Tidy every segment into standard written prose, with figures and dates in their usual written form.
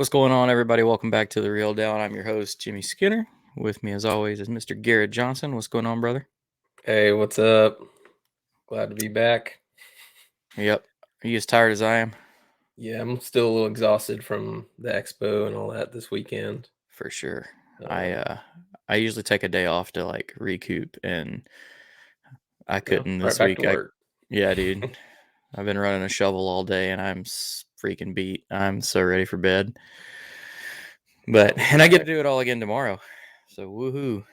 What's going on, everybody? Welcome back to The Real Down. I'm your host, Jimmy Skinner. With me, as always, is Mr. Garrett Johnson. What's going on, brother? Hey, what's up? Glad to be back. Yep. Are you as tired as I am? Yeah, I'm still a little exhausted from the expo and all that this weekend. For sure. I usually take a day off to like recoup, and I couldn't Right this back week. to work. Yeah, dude. I've been running a shovel all day, and I'm freaking beat. I'm so ready for bed. And I get to do it all again tomorrow. So woohoo.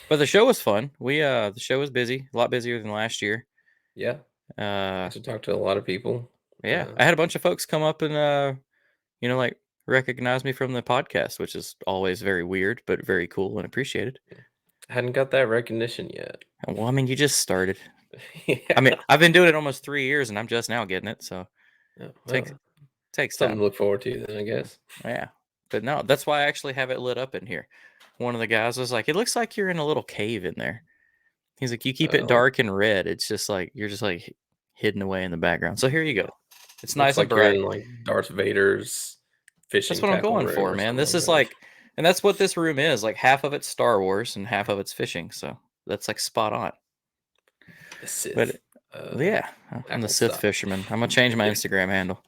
But the show was fun. The show was busy, a lot busier than last year. Yeah, Uh, got to talk to a lot of people. yeah, I had a bunch of folks come up and like recognize me from the podcast, which is always very weird, but very cool and appreciated. Hadn't got that recognition yet. Well, I mean, you just started. Yeah. I mean, I've been doing it almost 3 years, and I'm just now getting it, so takes something time. to look forward to then, I guess. Yeah, but no, that's why I actually have it lit up in here. One of the guys was like, "It looks like you're in a little cave in there." He's like, "You keep it dark and red. It's just like you're just like hidden away in the background." So here you go. It's nice and bright. You're in like Darth Vader's fishing. That's what I'm going for, man. This is like, and that's what this room is. Like half of it's Star Wars and half of it's fishing. So that's like spot on. The Sith. But yeah, I'm the Sith fisherman. I'm gonna change my Instagram handle.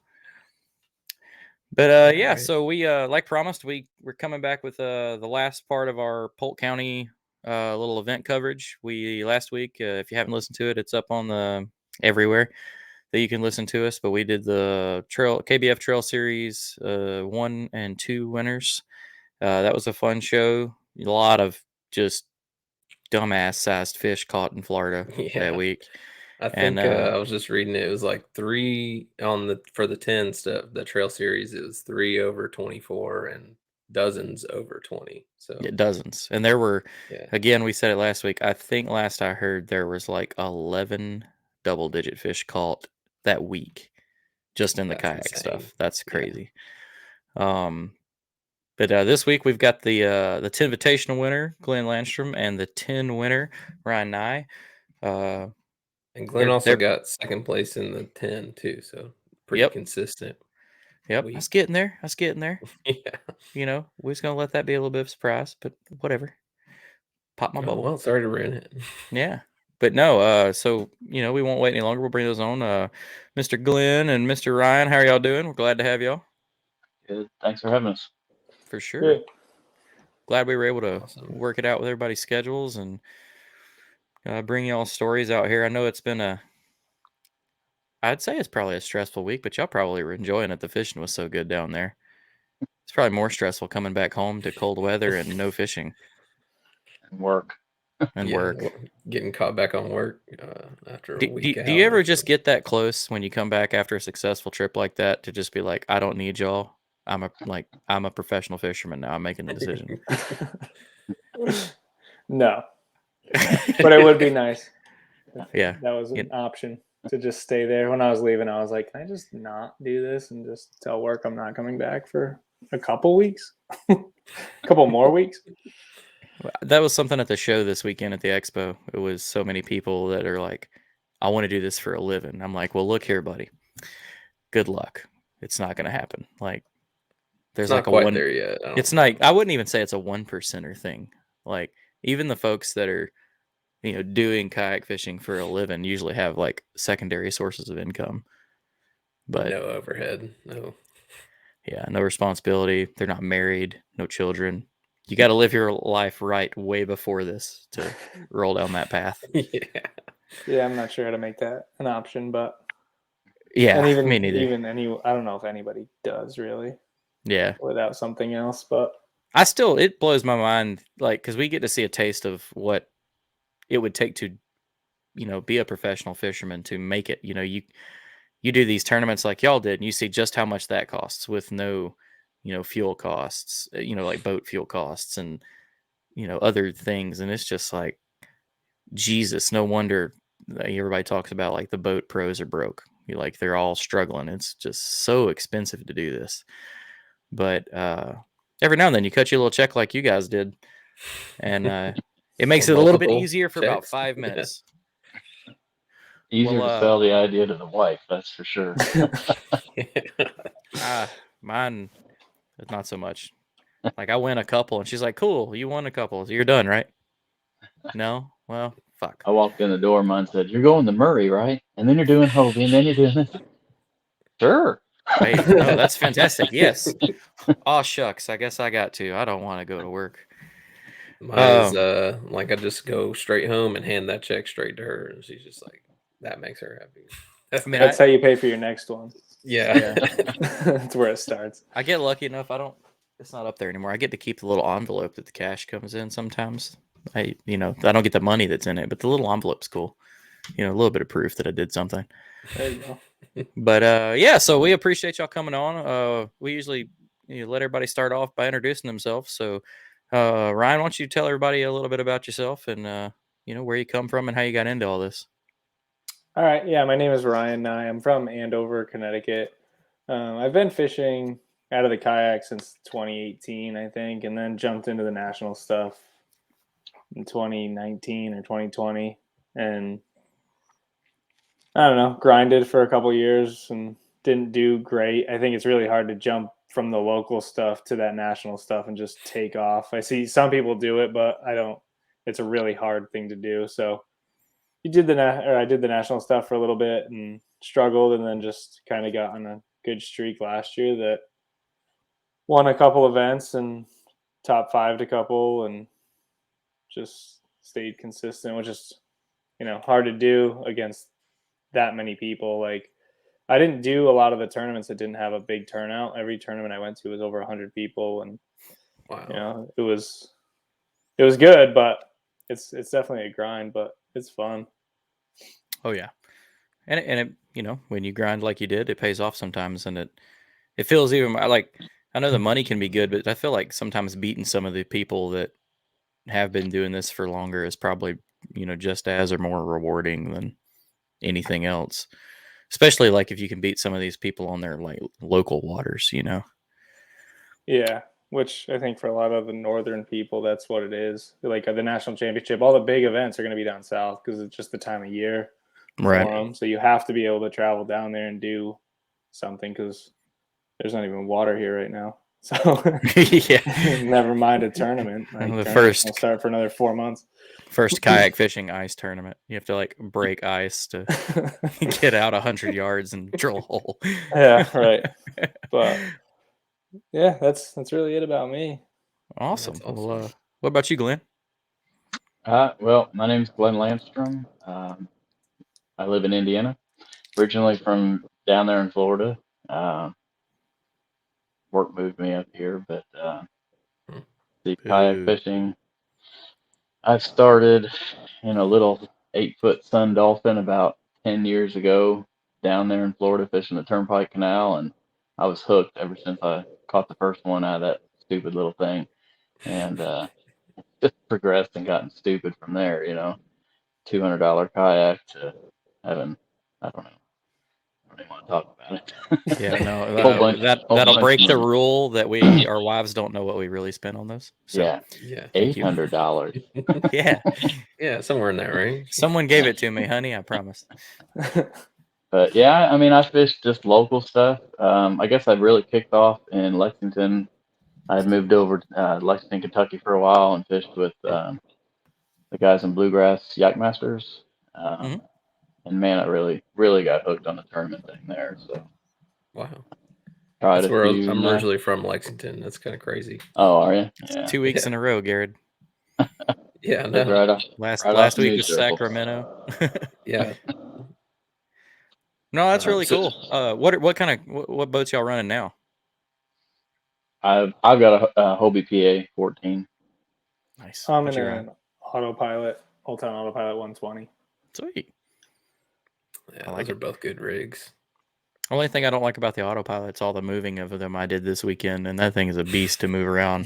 But yeah, right. So we like promised, we're coming back with the last part of our Polk County little event coverage. We last week, if you haven't listened to it, it's up on the everywhere that you can listen to us. But we did the KBF Trail Series 1 and 2 winners. That was a fun show. A lot of just dumbass sized fish caught in Florida that week. I think I was just reading it was like 3 for the 10 stuff, the trail series. It was 3 over 24 and dozens over 20. So yeah, dozens. And there were again, we said it last week. I think last I heard there was like 11 double-digit fish caught that week just in the kayak stuff. That's crazy. But this week we've got the Tenvitational winner, Glen Landstrom, and the 10 winner, Ryan Nye. And Glen also got second place in the 10 too, so pretty consistent. Yep, I was getting there. Yeah. You know, we're just going to let that be a little bit of a surprise, but whatever. Pop my bubble. Well, sorry to ruin it. Yeah. But no, so, you know, we won't wait any longer. We'll bring those on. Mr. Glenn and Mr. Ryan, how are y'all doing? We're glad to have y'all. Good. Thanks for having us. For sure. Yeah. Glad we were able to work it out with everybody's schedules and bring y'all stories out here. I know it's been I'd say it's probably a stressful week, but y'all probably were enjoying it. The fishing was so good down there. It's probably more stressful coming back home to cold weather and no fishing. And work. Getting caught back on work after a week. Do you ever just get that close when you come back after a successful trip like that to just be like, I don't need y'all. I'm a professional fisherman now. I'm making the decision. No. But it would be nice. Yeah. That was an option to just stay there. When I was leaving, I was like, can I just not do this and just tell work I'm not coming back for a couple weeks? A couple more weeks? That was something at the show this weekend at the expo. It was so many people that are like, I want to do this for a living. I'm like, well, look here, buddy. Good luck. It's not going to happen. Like, there's like a one there yet. It's not. I wouldn't even say it's a 1%er thing. Like, even the folks that are, you know, doing kayak fishing for a living usually have like secondary sources of income. But no overhead. No. Yeah, no responsibility. They're not married. No children. You got to live your life right way before this to roll down that path. Yeah, I'm not sure how to make that an option, but yeah, and me neither. I don't know if anybody does really. Yeah, without something else, but it blows my mind, like, because we get to see a taste of what it would take to, you know, be a professional fisherman to make it. You know, you do these tournaments like y'all did, and you see just how much that costs with no, you know, fuel costs, you know, like boat fuel costs and, you know, other things. And it's just like, Jesus, no wonder everybody talks about like the boat pros are broke. Like they're all struggling. It's just so expensive to do this. But every now and then you cut you a little check like you guys did. And it makes it a little bit easier for about 5 minutes. Easier to sell the idea to the wife, that's for sure. Mine, not so much. Like I win a couple, and she's like, "Cool, you won a couple. So you're done, right?" No, well, fuck. I walked in the door, mine said, "You're going to Murray, right? And then you're doing Hobie, and then you're doing this." Sure. Hey, no, that's fantastic. Yes. Oh shucks, I guess I got to. I don't want to go to work. Mine is like I just go straight home and hand that check straight to her, and she's just like, that makes her happy. I mean, That's how you pay for your next one. Yeah. That's where it starts. I get lucky enough. It's not up there anymore. I get to keep the little envelope that the cash comes in sometimes. I don't get the money that's in it, but the little envelope's cool. A little bit of proof that I did something. There you go. But yeah, so we appreciate y'all coming on. We usually let everybody start off by introducing themselves. So Ryan, why don't you tell everybody a little bit about yourself and where you come from and how you got into all this? All right. Yeah, my name is Ryan. I am from Andover, Connecticut. I've been fishing out of the kayak since 2018, I think, and then jumped into the national stuff in 2019 or 2020. And I don't know, grinded for a couple years and didn't do great. I think it's really hard to jump from the local stuff to that national stuff and just take off. I see some people do it, but I don't. It's a really hard thing to do. So I did the national stuff for a little bit and struggled, and then just kind of got on a good streak last year that won a couple events and top 5'd a couple, and just stayed consistent, which is hard to do against that many people. Like, I didn't do a lot of the tournaments that didn't have a big turnout. Every tournament I went to was over 100 people, and Wow. it was good, but it's definitely a grind, but it's fun. Oh yeah, and it when you grind like you did, it pays off sometimes, and it feels even like, I know the money can be good, but I feel like sometimes beating some of the people that have been doing this for longer is probably just as or more rewarding than anything else. Especially like if you can beat some of these people on their like local waters, Yeah, which I think for a lot of the northern people, that's what it is. Like the national championship, all the big events are going to be down south because it's just the time of year for them. So you have to be able to travel down there and do something because there's not even water here right now. So yeah, never mind a tournament. Like, the first will start for another 4 months. First kayak fishing ice tournament. You have to like break ice to get out 100 yards and drill a hole. Yeah, right. But yeah, that's really it about me. Awesome. Well, what about you, Glenn? Well, my name's Glen Landstrom. I live in Indiana, originally from down there in Florida. Work moved me up here, but the kayak fishing, I started in a little 8-foot sun dolphin about 10 years ago down there in Florida fishing the Turnpike Canal, and I was hooked ever since I caught the first one out of that stupid little thing, and just progressed and gotten stupid from there. $200 kayak to having, I don't even want to talk about it. Yeah, no, that'll break the rule that our wives don't know what we really spend on those. So, yeah, $800. yeah, somewhere in there, right? Someone gave it to me, honey. I promise. But yeah, I mean, I fished just local stuff. I guess I really kicked off in Lexington. I had moved over to Lexington, Kentucky for a while and fished with the guys in Bluegrass Yak Masters. And man, I really, really got hooked on the tournament thing there. So, wow. That's where I'm originally from, Lexington. That's kind of crazy. Oh, are you? Yeah. 2 weeks in a row, Garrett. Yeah, no. Last week was Sacramento. Yeah. No, that's really cool. What boats y'all running now? I've got a Hobie PA 14. Nice. I'm in an autopilot, Old-Town Autopilot 120. Sweet. Yeah, those are both good rigs. Only thing I don't like about the autopilot's all the moving of them I did this weekend, and that thing is a beast to move around.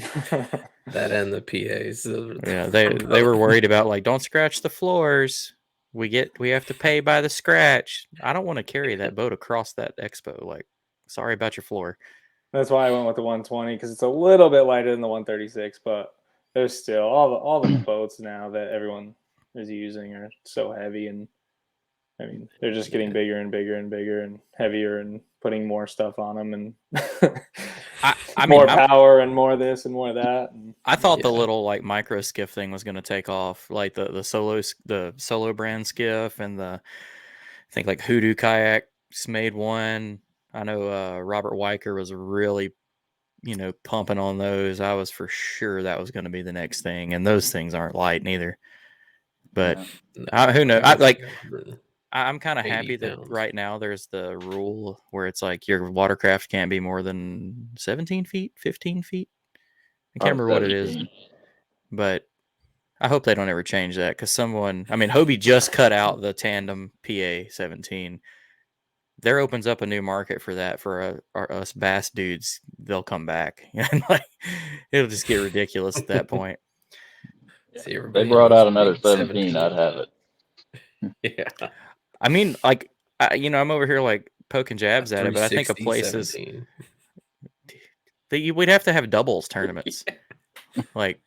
That and the PAs. Yeah, they were worried about like, don't scratch the floors. We have to pay by the scratch. I don't want to carry that boat across that expo. Like, sorry about your floor. That's why I went with the 120 because it's a little bit lighter than the 136, but there's still all the boats now that everyone is using are so heavy, and I mean, they're just getting bigger and bigger and bigger and heavier and putting more stuff on them and I more mean, power and more this and more that. And, I thought the little like micro skiff thing was going to take off, like the solo brand skiff, and I think like Hoodoo Kayaks made one. I know Robert Weicker was really, pumping on those. I was for sure that was going to be the next thing, and those things aren't light neither. But who knows? I'm kind of happy that right now there's the rule where it's like your watercraft can't be more than 17 feet, 15 feet. I can't remember what it is, but I hope they don't ever change that, because Hobie just cut out the tandem PA 17. There opens up a new market for that for us bass dudes. They'll come back, and like it'll just get ridiculous at that point. See, they brought out another 17, I'd have it. Yeah. I mean, like, I'm over here like poking jabs at it, but I think a place is we'd have to have doubles tournaments. Like,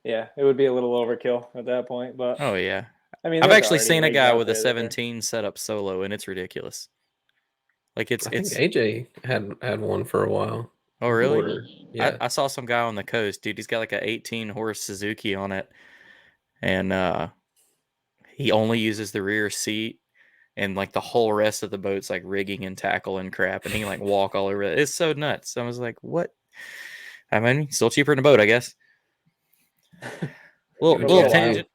yeah, it would be a little overkill at that point. But oh yeah, I mean, I've actually seen a guy with a 17 set up solo, and it's ridiculous. Like I think AJ had one for a while. Oh really? Yeah. I saw some guy on the coast, dude. He's got like a 18 horse Suzuki on it, and he only uses the rear seat, and like the whole rest of the boat's like rigging and tackle and crap, and he can like walk all over it. It's so nuts. I was like, what? I mean, still cheaper than a boat, I guess. little tangent.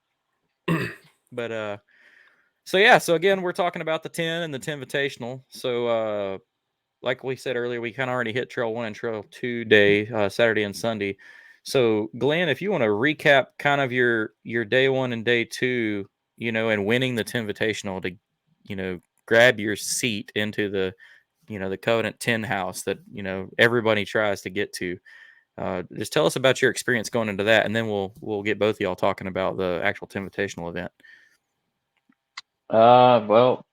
But so again, we're talking about the 10 and the Tenvitational. So like we said earlier, we kind of already hit Trail 1 and Trail 2 day, Saturday and Sunday. So Glenn, if you want to recap kind of your day 1 and day 2, and winning the Tenvitational to, grab your seat into the, the Covenant 10 house that, everybody tries to get to. Just tell us about your experience going into that, and then we'll get both of y'all talking about the actual Tenvitational event. Well,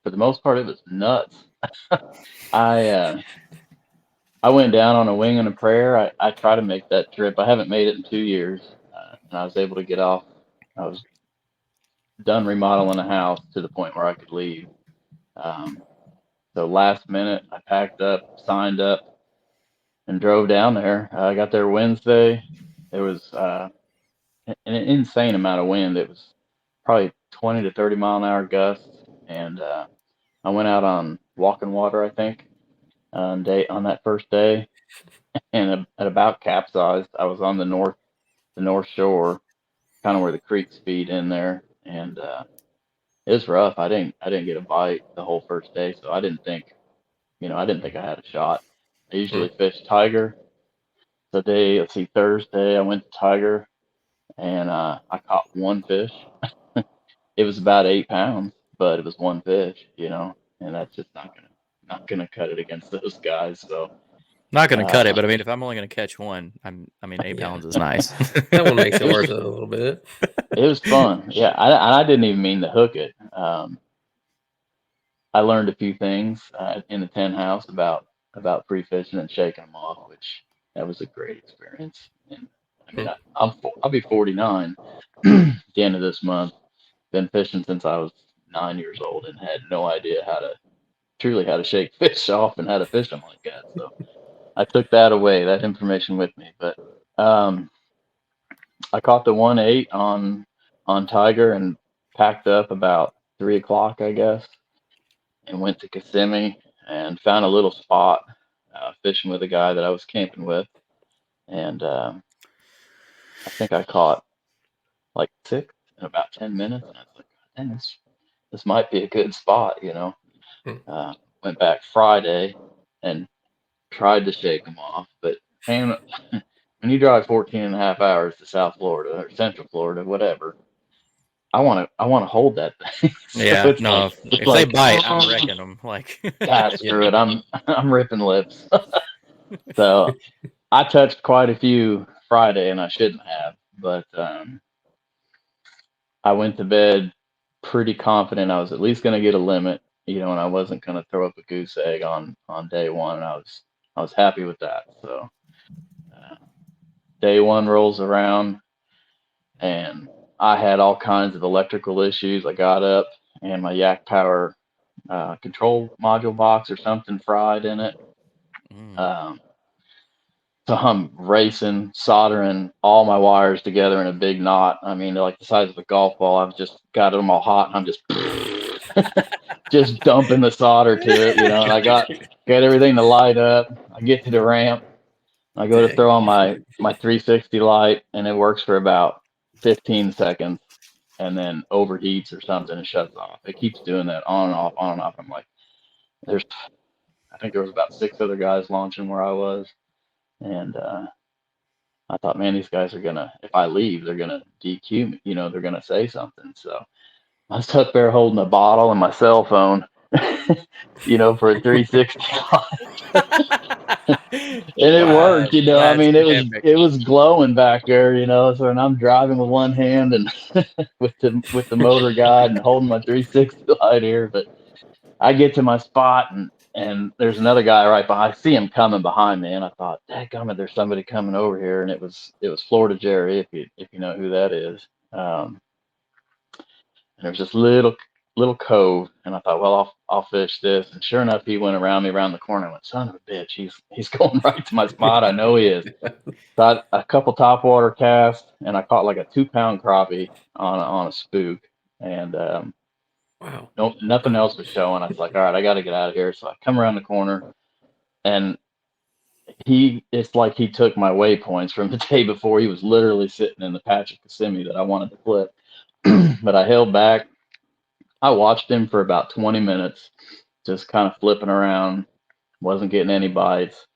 for the most part, it was nuts. I went down on a wing and a prayer. I try to make that trip. I haven't made it in 2 years, and I was able to get off. I was done remodeling the house to the point where I could leave. So last minute, I packed up, signed up, and drove down there. I got there Wednesday. There was an insane amount of wind. It was probably 20 to 30 mile an hour gusts, and I went out on walking water, I think, on that first day, and at about capsized. I was on the north shore, kind of where the creeks feed in there, and it was rough. I didn't get a bite the whole first day, so I didn't think I had a shot. I usually fish tiger. So Thursday I went to tiger, and I caught one fish. It was about 8 pounds, but it was one fish, and that's just not gonna cut it against those guys. So not gonna cut it, but I mean, if I'm only gonna catch one, 8 pounds is nice. That one makes it worth it a little bit. It was fun. Yeah, I didn't even mean to hook it. I learned a few things in the 10 house about pre-fishing and shaking them off, which that was a great experience. And I mean, I'll be 49 at the end of this month. Been fishing since I was 9 years old and had no idea how to shake fish off and how to fish them like that. So I took that information with me. But I caught the 1.8 on tiger and packed up about 3 o'clock, I guess, and went to Kissimmee and found a little spot fishing with a guy that I was camping with, and I think I caught like 6 in about 10 minutes, and I was like, "Dang, this might be a good spot," Went back Friday and tried to shake them off, but man, when you drive 14 and a half hours to South Florida or Central Florida, whatever, I want to hold that thing. So yeah, no. If they bite, I'm wrecking them. Like, screw it. I'm ripping lips. So I touched quite a few Friday, and I shouldn't have, but I went to bed pretty confident I was at least going to get a limit, and I wasn't going to throw up a goose egg on day 1. And I was happy with that. So day 1 rolls around, and I had all kinds of electrical issues. I got up and my yak power control module box or something fried in it. So I'm racing, soldering all my wires together in a big knot. I mean, they're like the size of a golf ball. I've just got them all hot, and I'm just just dumping the solder to it, you know. And I got everything to light up. I get to the ramp. I go to throw on my 360 light, and it works for about 15 seconds, and then overheats or something and shuts off. It keeps doing that on and off, on and off. I'm like, I think there was about 6 other guys launching where I was, and I thought, man, these guys are gonna, if I leave, they're gonna DQ me. You know, they're gonna say something. So I was up there holding a bottle and my cell phone, you know, for a 360 and it worked. You know, I mean, it was glowing back there. You know, so and I'm driving with one hand and with the motor guide and holding my 360 light here, but I get to my spot and there's another guy right behind. I see him coming behind me, and I thought, dadgummit, there's somebody coming over here, and it was Florida Jerry, if you know who that is. And there's this little cove, and I thought, well, I'll fish this. And sure enough, he went around me around the corner. I went, son of a bitch, he's going right to my spot. I know he is. So a couple topwater casts, and I caught like a 2-pound crappie on a spook, and wow. Nope, nothing else was showing. I was like, all right, I got to get out of here. So I come around the corner, and it's like he took my waypoints from the day before. He was literally sitting in the patch of Kissimmee that I wanted to flip. But I held back. I watched him for about 20 minutes, just kind of flipping around, wasn't getting any bites,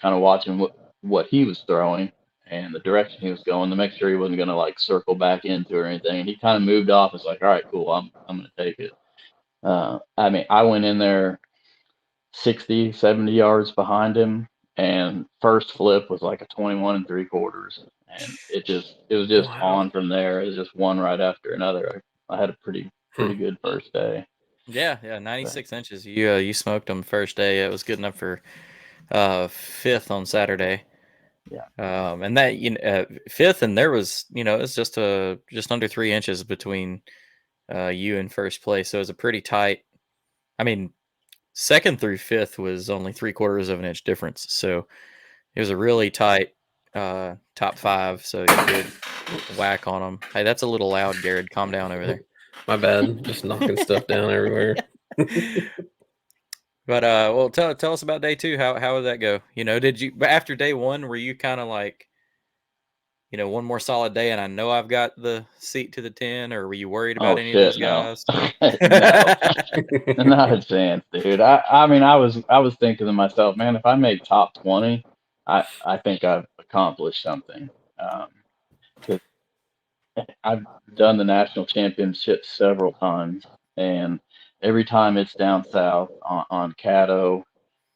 kind of watching what he was throwing and the direction he was going to make sure he wasn't going to like circle back into or anything. And he kind of moved off. It's like, all right, cool, I'm going to take it. I mean, I went in there 60, 70 yards behind him, and first flip was like a 21 3/4. And it was just on from there. It was just one right after another. I had a pretty good first day. Yeah, 96 inches. You smoked them first day. It was good enough for 5th on Saturday. Yeah. And that 5th, and there was it was just under 3 inches between you and first place. So it was a pretty tight. I mean, 2nd through 5th was only 3/4 of an inch difference. So it was a really tight top 5. So you could whack on them. Hey, that's a little loud, Garrett. Calm down over there. My bad. Just knocking stuff down everywhere. But well, tell us about day 2. How did that go? Did you after day 1 were you kind of like, one more solid day and I know I've got the seat to the 10, or were you worried about any of those guys? No. Not a chance, dude. I mean, I was thinking to myself, man, if I make top 20, I think I've accomplished something. Because I've done the national championship several times, and every time it's down south on Caddo,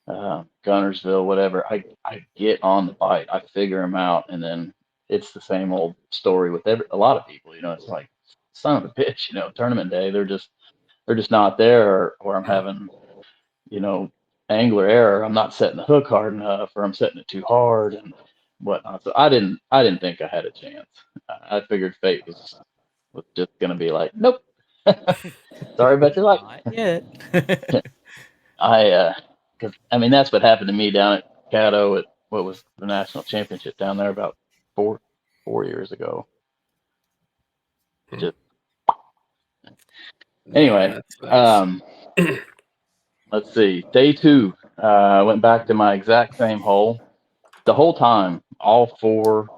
Gunnersville, whatever, I get on the bite, I figure them out, and then it's the same old story with a lot of people. It's like, son of a bitch, tournament day, they're just not there, or I'm having, angler error. I'm not setting the hook hard enough, or I'm setting it too hard and whatnot. So I didn't think I had a chance. I figured fate was just gonna be like, nope. Sorry about your luck. Not yet. Because I mean, that's what happened to me down at Caddo at what was the national championship down there about four years ago. Just anyway, let's see. Day 2, I went back to my exact same hole. The whole time, all 4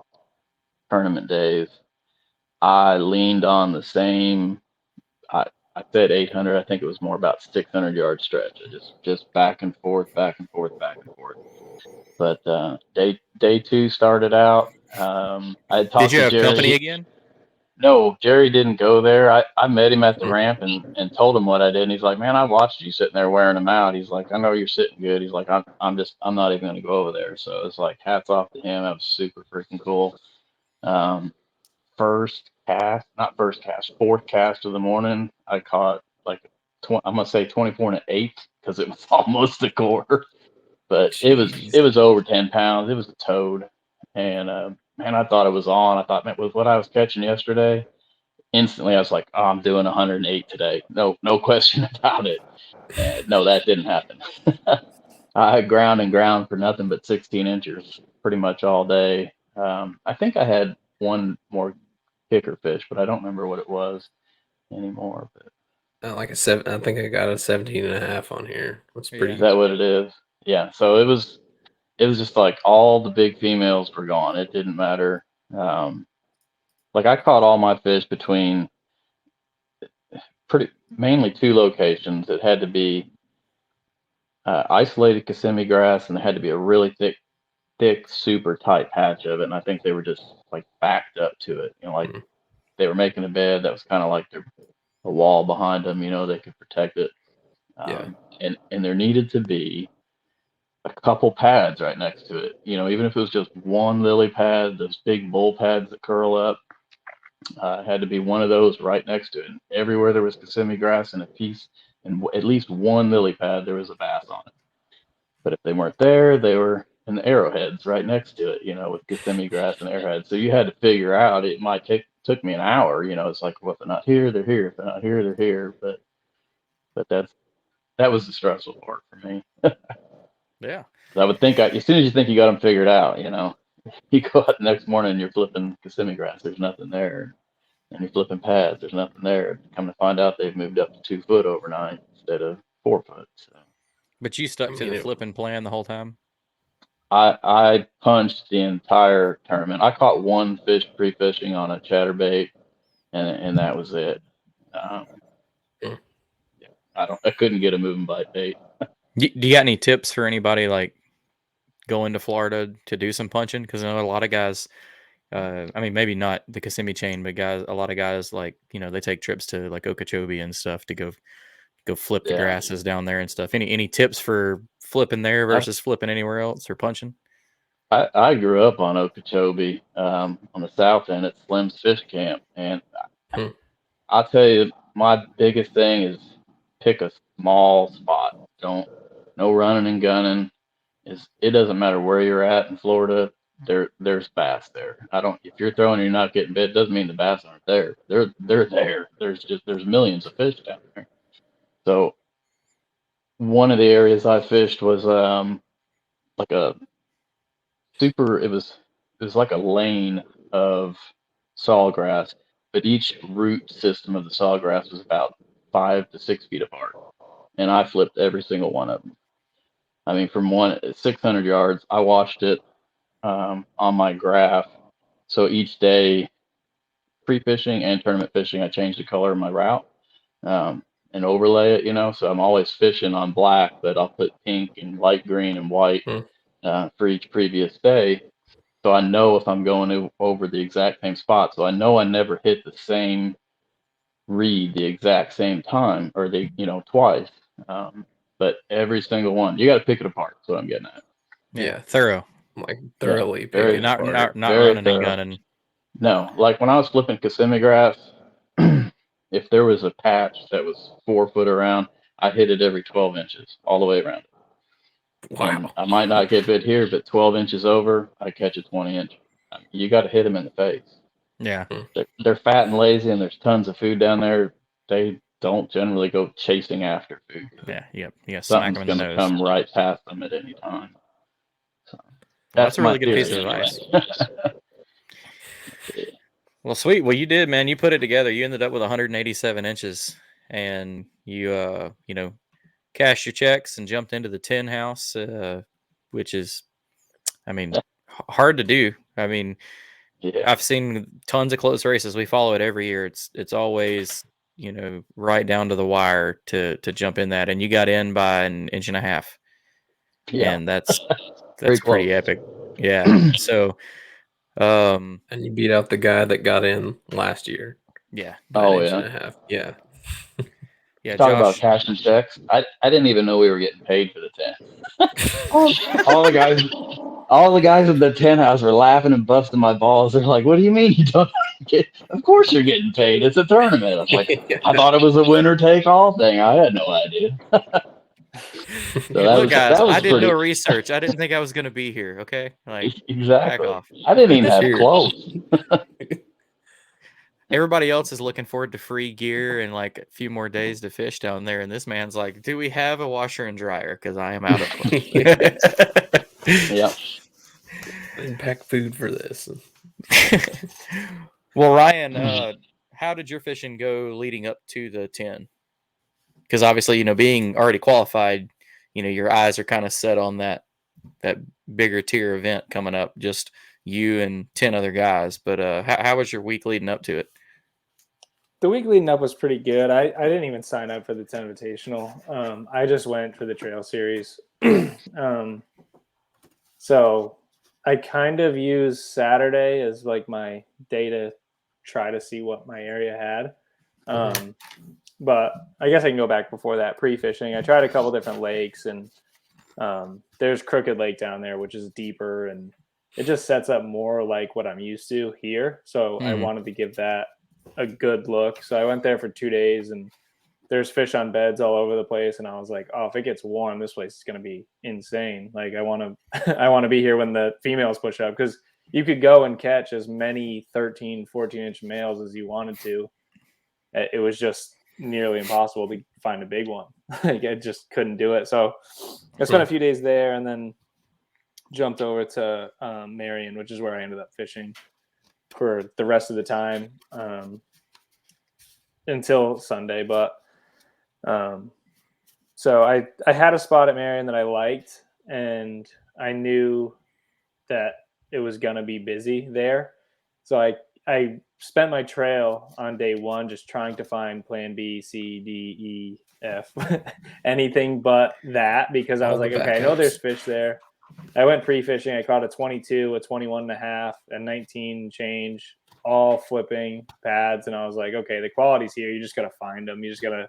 tournament days, I leaned on the same. I said 800. I think it was more about 600 yard stretch. I just back and forth, back and forth, back and forth. But day 2 started out. I had talked to Jerry. Did you have company again? No, Jerry didn't go there. I met him at the ramp and told him what I did. And he's like, man, I watched you sitting there wearing them out. He's like, I know you're sitting good. He's like, I'm not even going to go over there. So it's like, hats off to him. That was super freaking cool. Fourth cast of the morning, I caught like I'm gonna say 24 1/8 because it was almost a quarter, but jeez. it was over 10 pounds. It was a toad, and man, I thought it was on. I thought, man, with what I was catching yesterday, instantly I was like, oh, I'm doing 108 today. No question about it. And no, that didn't happen. I ground and ground for nothing but 16 inches pretty much all day. I think I had one more kicker fish, but I don't remember what it was anymore. But Like a 7. I think I got a 17.5 on here. That's pretty. is that what it is? Yeah. So it was just like all the big females were gone. It didn't matter. Like I caught all my fish between mainly 2 locations. It had to be isolated Kissimmee grass, and there had to be a really thick, super tight patch of it. And I think they were just like backed up to it. Like they were making a bed that was kind of like a wall behind them. They could protect it. And there needed to be a couple pads right next to it. Even if it was just one lily pad, those big bull pads that curl up. Had to be one of those right next to it. And everywhere there was Kissimmee grass and at least one lily pad, there was a bass on it. But if they weren't there, they were in the arrowheads right next to it, with Kissimmee grass and arrowheads. So you had to figure out, it might took me an hour, it's like, well, if they're not here, they're here. If they're not here, they're here. But that was the stressful part for me. Yeah. I would think as soon as you think you got them figured out, you go out the next morning and you're flipping Kissimmee grass, there's nothing there. And you're flipping pads, there's nothing there. Come to find out, they've moved up to 2 foot overnight instead of 4 foot. So. But you stuck to the flipping plan the whole time? I punched the entire tournament. I caught one fish pre-fishing on a chatterbait, and that was it. I couldn't get a moving bite bait. Do you got any tips for anybody like going to Florida to do some punching? Because I know a lot of guys. I mean, maybe not the Kissimmee chain, but a lot of guys like they take trips to like Okeechobee and stuff to go flip the grasses down there and stuff. Any tips for flipping there versus flipping anywhere else or punching? I grew up on Okeechobee, on the south end at Slim's Fish Camp, and I'll tell you, my biggest thing is pick a small spot. No running and gunning. It doesn't matter where you're at in Florida. There's bass there. If you're throwing and you're not getting bit, doesn't mean the bass aren't there. They're there. There's millions of fish down there. So one of the areas I fished was like a super. It was like a lane of sawgrass, but each root system of the sawgrass was about 5 to 6 feet apart, and I flipped every single one of them. I mean, from 600 yards, I watched it on my graph. So each day, pre-fishing and tournament fishing, I changed the color of my route and overlay it, so I'm always fishing on black, but I'll put pink and light green and white for each previous day. So I know if I'm going over the exact same spot. So I know I never hit the same read the exact same time or twice. But every single one, you got to pick it apart. That's what I'm getting at. Yeah, thorough. Like thoroughly. Very, not very running thorough. and gunning. No, like when I was flipping Kissimmee grass, if there was a patch that was 4 foot around, I hit it every 12 inches all the way around it. Wow. And I might not get bit here, but 12 inches over, I catch a 20-inch. You got to hit them in the face. Yeah. They're fat and lazy, and there's tons of food down there. They don't generally go chasing after food. Yeah, you got smack them in the nose. Come right past them at any time. So that's a really good piece of advice. Well, sweet. Well, you did, man. You put it together. You ended up with 187 inches, and you cashed your checks and jumped into the 10 house, which is, I mean, hard to do. I mean, I've seen tons of close races. We follow it every year. It's always, right down to the wire to jump in that. And you got in by 1.5 inches. Yeah. And that's pretty epic. Yeah. So, and you beat out the guy that got in last year. Yeah. By 1.5 inches. Yeah. Yeah. Talk about cash and checks. I didn't even know we were getting paid for the 10. all the guys at the 10 house were laughing and busting my balls. They're like, "What do you mean you don't get? Of course you're getting paid. It's a tournament." I was like, I thought it was a winner take all thing. I had no idea. So look, guys, I did no research. I didn't think I was going to be here. Okay, exactly. Back off. I didn't even have clothes. everybody else is looking forward to free gear and like a few more days to fish down there, and this man's like, "Do we have a washer and dryer? Because I am out of place." Yep. Didn't pack food for this. Well, Ryan, how did your fishing go leading up to the 10? Because obviously, being already qualified, your eyes are kind of set on that bigger tier event coming up. Just you and 10 other guys. But how was your week leading up to it? The week leading up was pretty good. I didn't even sign up for the Tenvitational. I just went for the trail series. So I kind of used Saturday as like my day to try to see what my area had. But I guess I can go back before that, pre-fishing. I tried a couple different lakes, and there's Crooked Lake down there, which is deeper, and it just sets up more like what I'm used to here. So I wanted to give that a good look. So I went there for 2 days, and there's fish on beds all over the place. And I was like, oh, if it gets warm, this place is going to be insane. Like I want to be here when the females push up, because you could go and catch as many 13, 14-inch males as you wanted to. It was just nearly impossible to find a big one. Like I just couldn't do it. So I spent a few days there, and then jumped over to Marion, which is where I ended up fishing for the rest of the time until Sunday. But so I had a spot at Marion that I liked, and I knew that it was going to be busy there. So I spent my trail on day one just trying to find plan B, C, D, E, F, anything but that, because I was like, okay, I know there's fish there. I went pre-fishing. I caught a 22, a 21 and a half, a 19 change, all flipping pads. And I was like, okay, the quality's here. You just got to find them. You just got to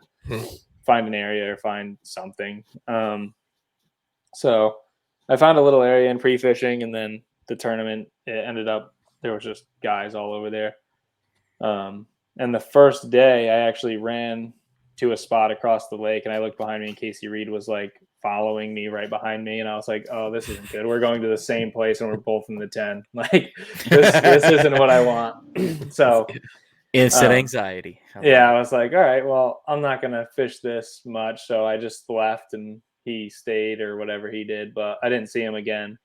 find an area or find something. So I found a little area in pre-fishing, and then the tournament, it ended up, there was just guys all over there. And the first day I actually ran to a spot across the lake, and I looked behind me, and Casey Reed was like following me right behind me. And I was like, oh, this isn't good. We're going to the same place, and we're both in the 10. Like this isn't what I want. So instant anxiety. Yeah. I was like, all right, well, I'm not going to fish this much. So I just left, and he stayed or whatever he did, but I didn't see him again.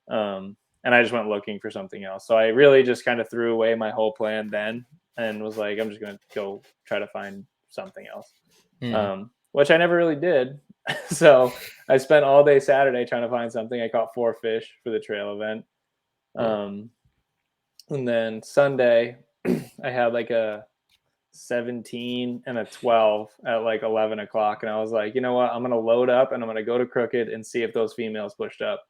And I just went looking for something else. So I really just kind of threw away my whole plan then, and was like, I'm just going to go try to find something else, which I never really did. So I spent all day Saturday trying to find something. I caught 4 fish for the trail event. And then Sunday I had like a 17 and a 12 at like 11 o'clock. And I was like, you know what? I'm going to load up, and I'm going to go to Crooked and see if those females pushed up.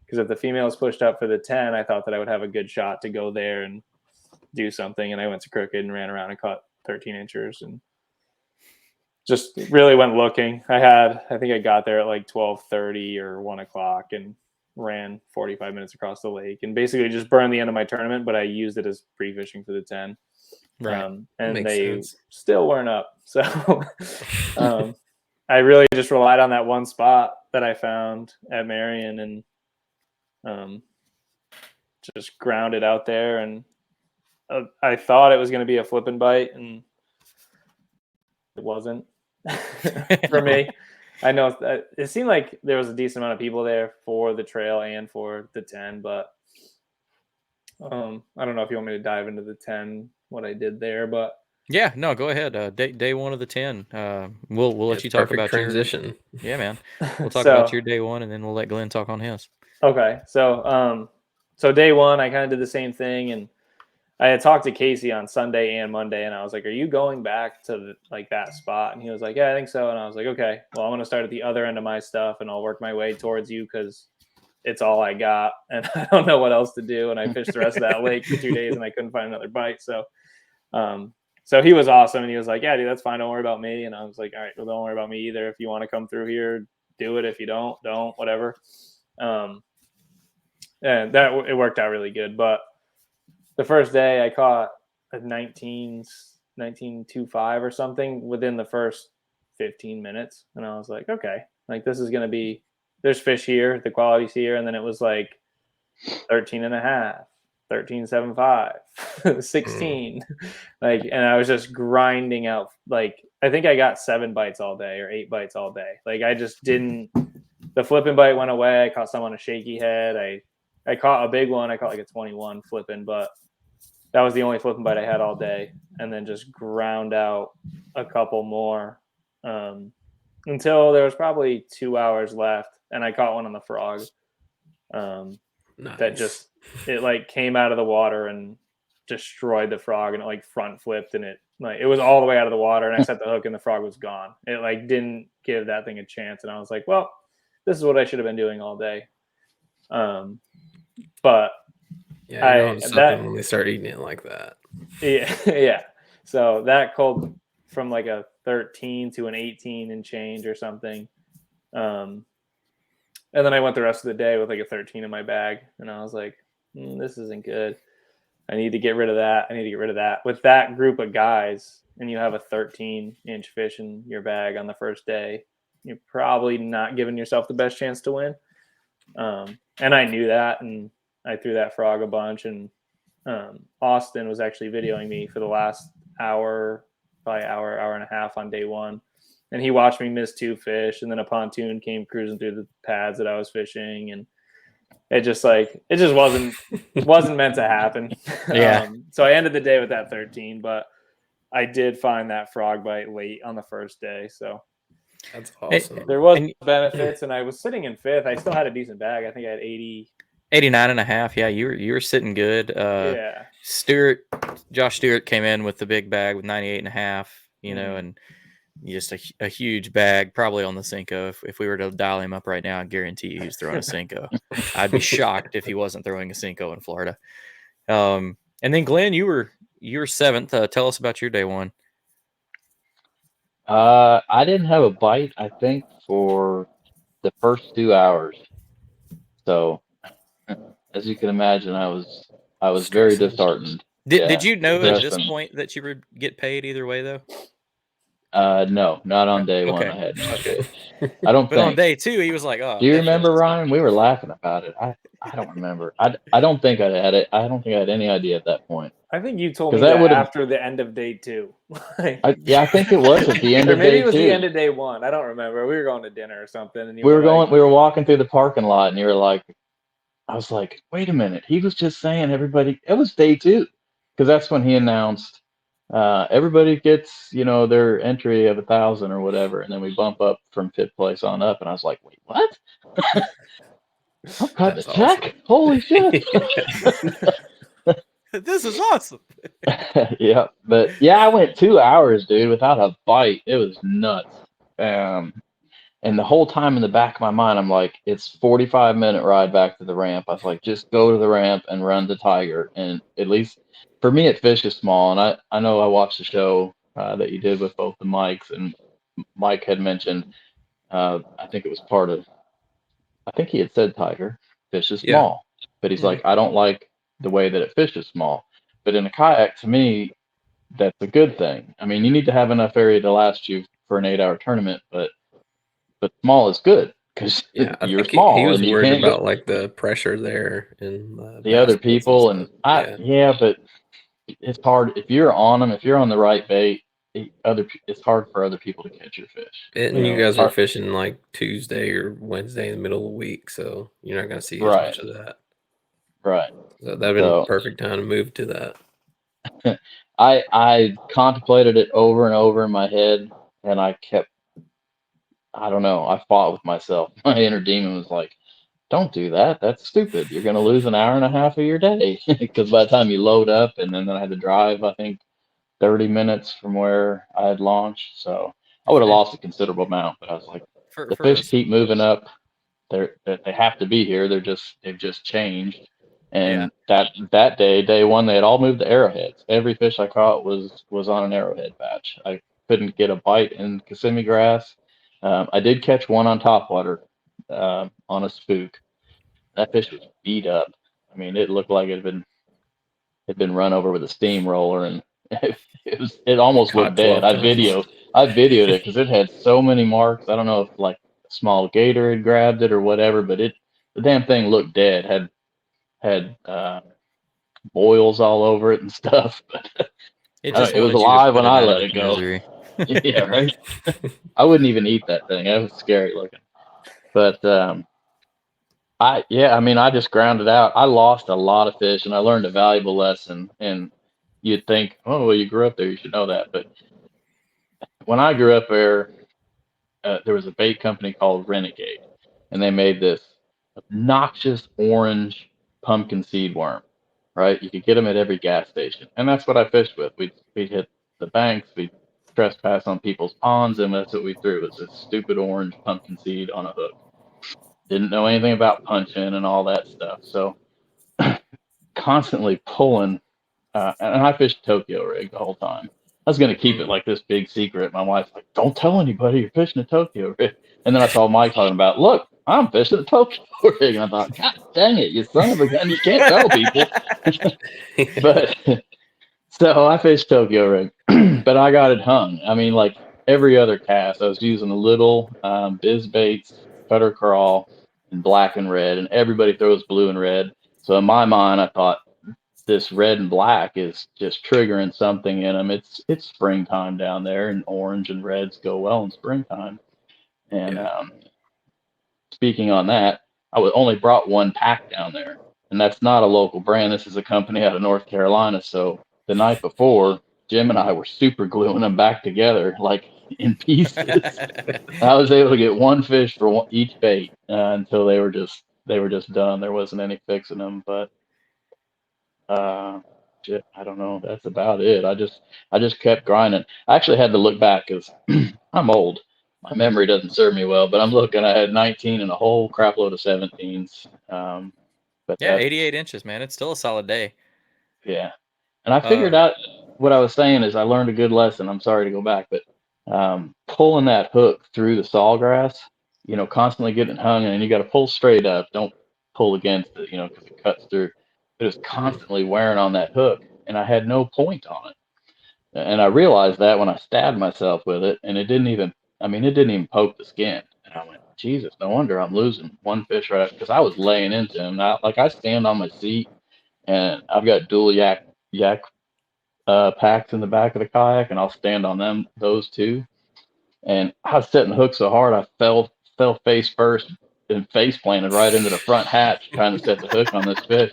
Because if the females pushed up for the 10, I thought that I would have a good shot to go there and do something. And I went to Crooked and ran around and caught 13 inchers and just really went looking. I think I got there at like 12:30 or 1 o'clock and ran 45 minutes across the lake and basically just burned the end of my tournament, but I used it as pre-fishing for the 10. Right. And they still weren't up. So I really just relied on that one spot that I found at Marion, and just grounded out there. And I thought it was going to be a flip and bite, and it wasn't for me. I know it seemed like there was a decent amount of people there for the trail and for the 10, but I don't know if you want me to dive into the 10, what I did there, but yeah, no, go ahead. Day one of the 10. We'll let you talk about transition. Yeah, man. We'll talk about your day one, and then we'll let Glenn talk on his. Okay, so day one, I kind of did the same thing, and I had talked to Casey on Sunday and Monday, and I was like, "Are you going back to that spot?" And he was like, "Yeah, I think so." And I was like, "Okay, well, I'm going to start at the other end of my stuff, and I'll work my way towards you because it's all I got, and I don't know what else to do." And I fished the rest of that lake for 2 days, and I couldn't find another bite. So, so he was awesome, and he was like, "Yeah, dude, that's fine. Don't worry about me." And I was like, "All right, well, don't worry about me either. If you want to come through here, do it. If you don't, whatever." And it worked out really good. But the first day I caught a 19.25 or something within the first 15 minutes. And I was like, okay, like this is going to be, there's fish here, the quality's here. And then it was like 13 and a half, 13.75, 16. Like, and I was just grinding out. Like, I think I got 7 bites all day or 8 bites all day. Like, I just didn't. The flipping bite went away. I caught some on a shaky head. I caught a big one. I caught like a 21 flipping, but that was the only flipping bite I had all day. And then just ground out a couple more until there was probably 2 hours left, and I caught one on the frog. Nice. That just, it like came out of the water and destroyed the frog, and it like front flipped, and it was all the way out of the water, and I set the hook and the frog was gone. It like didn't give that thing a chance, and I was like, well, this is what I should have been doing all day. But yeah, something when they start eating it like that. Yeah. So that called from like a 13 to an 18 and change or something. And then I went the rest of the day with like a 13 in my bag, and I was like, this isn't good. I need to get rid of that. With that group of guys, and you have a 13-inch fish in your bag on the first day, you're probably not giving yourself the best chance to win. And I knew that, and I threw that frog a bunch, and Austin was actually videoing me for the last hour and a half on day one. And he watched me miss 2 fish, and then a pontoon came cruising through the pads that I was fishing, and it just wasn't meant to happen. Yeah. So I ended the day with that 13, but I did find that frog bite late on the first day. So that's awesome. There was benefits, and I was sitting in 5th. I still had a decent bag. I think I had 89.5. Yeah, you were sitting good. Yeah. Josh Stewart came in with the big bag with 98.5. You know, and just a huge bag, probably on the Cinco. If we were to dial him up right now, I guarantee you he's throwing a Cinco. I'd be shocked if he wasn't throwing a Cinco in Florida. And then Glenn, you were 7th. Tell us about your day one. I didn't have a bite, I think, for the first 2 hours. So, as you can imagine, I was very disheartened. Did you know at this point that you would get paid either way, though? No, not on day one. I had no fish. I don't think. On day 2, he was like, "Oh." Do you remember, Ryan? We were laughing about it. I don't remember. I don't think I had it. I don't think I had any idea at that point. I think you told me that after the end of day 2. I think it was at the end of day 2. Maybe it was the end of day 1. I don't remember. We were going to dinner or something, and we were walking through the parking lot, and you were like, I was like, wait a minute. He was just saying everybody. It was day 2, because that's when he announced. Everybody gets, their entry of 1,000 or whatever, and then we bump up from 5th place on up. And I was like, wait, what? I'm cutting the check. Awesome. Holy shit! This is awesome. Yeah, but I went 2 hours, dude, without a bite. It was nuts. And the whole time in the back of my mind, I'm like, it's 45-minute ride back to the ramp. I was like, just go to the ramp and run to Tiger, and at least. For me, it fishes small, and I know I watched the show that you did with both the Mikes, and Mike had mentioned, I think it was part of, I think he had said Tiger fishes small, but he's like, I don't like the way that it fishes small. But in a kayak, to me, that's a good thing. I mean, you need to have enough area to last you for an 8-hour tournament, but small is good. Because you're small. He was worried about like the pressure there and the other people, and but it's hard if you're on them. If you're on the right bait, it's hard for other people to catch your fish. And you guys are fishing like Tuesday or Wednesday in the middle of the week, so you're not going to see as much of that. Right. So that'd been a perfect time to move to that. I contemplated it over and over in my head, and I don't know. I fought with myself. My inner demon was like, don't do that. That's stupid. You're going to lose an hour and a half of your day. Because by the time you load up, and then I had to drive, I think, 30 minutes from where I had launched. So I would have lost a considerable amount. But I was like, the fish keep moving up. They have to be here. They've just changed. And that day 1, they had all moved to arrowheads. Every fish I caught was on an arrowhead batch. I couldn't get a bite in Kissimmee grass. I did catch one on topwater on a spook. That fish was beat up. I mean, it looked like it had been run over with a steamroller, and it almost looked dead. I videoed it because it had so many marks. I don't know if like a small gator had grabbed it or whatever, but the damn thing looked dead. Had boils all over it and stuff. But It it was wanted you to alive put when it I out of let its it go. misery. Yeah, right. I wouldn't even eat that thing. It was scary looking. But I mean, I just ground it out. I lost a lot of fish, and I learned a valuable lesson. And you'd think, oh, well, you grew up there, you should know that. But when I grew up there was a bait company called Renegade, and they made this obnoxious orange pumpkin seed worm. Right? You could get them at every gas station, and that's what I fished with. We'd hit the banks, we'd trespass on people's ponds, and that's what we threw. Was this stupid orange pumpkin seed on a hook. Didn't know anything about punching and all that stuff, so constantly pulling. And I fished Tokyo rig the whole time. I was going to keep it like this big secret. My wife's like, don't tell anybody you're fishing a Tokyo rig. And then I saw Mike talking about, look, I'm fishing a Tokyo rig. And I thought, God dang it, you son of a gun, you can't tell people. But so I fished Tokyo rig, but I got it hung. I mean, like every other cast, I was using a little biz baits, cutter crawl, and black and red, and everybody throws blue and red. So in my mind, I thought this red and black is just triggering something in them. It's springtime down there, and orange and reds go well in springtime. And speaking on that, only brought one pack down there, and that's not a local brand. This is a company out of North Carolina. So the night before, Jim and I were super gluing them back together like in pieces. I was able to get one fish for each bait until they were just done. There wasn't any fixing them, but shit, I don't know. That's about it. I just kept grinding. I actually had to look back because I'm old. My memory doesn't serve me well, but I'm looking. I had 19 and a whole crap load of 17s. But yeah, 88 inches, man. It's still a solid day. Yeah, and I figured out what I was saying is I learned a good lesson. I'm sorry to go back, but pulling that hook through the sawgrass, constantly getting it hung, and then you got to pull straight up. Don't pull against it, because it cuts through. It was constantly wearing on that hook, and I had no point on it. And I realized that when I stabbed myself with it, and it didn't even poke the skin. And I went, Jesus, no wonder I'm losing one fish right because I was laying into him. Now, like I stand on my seat, and I've got dual yak packs in the back of the kayak, and I'll stand on those two. And I was setting the hook so hard, I fell face first and face planted right into the front hatch trying to set the hook on this fish.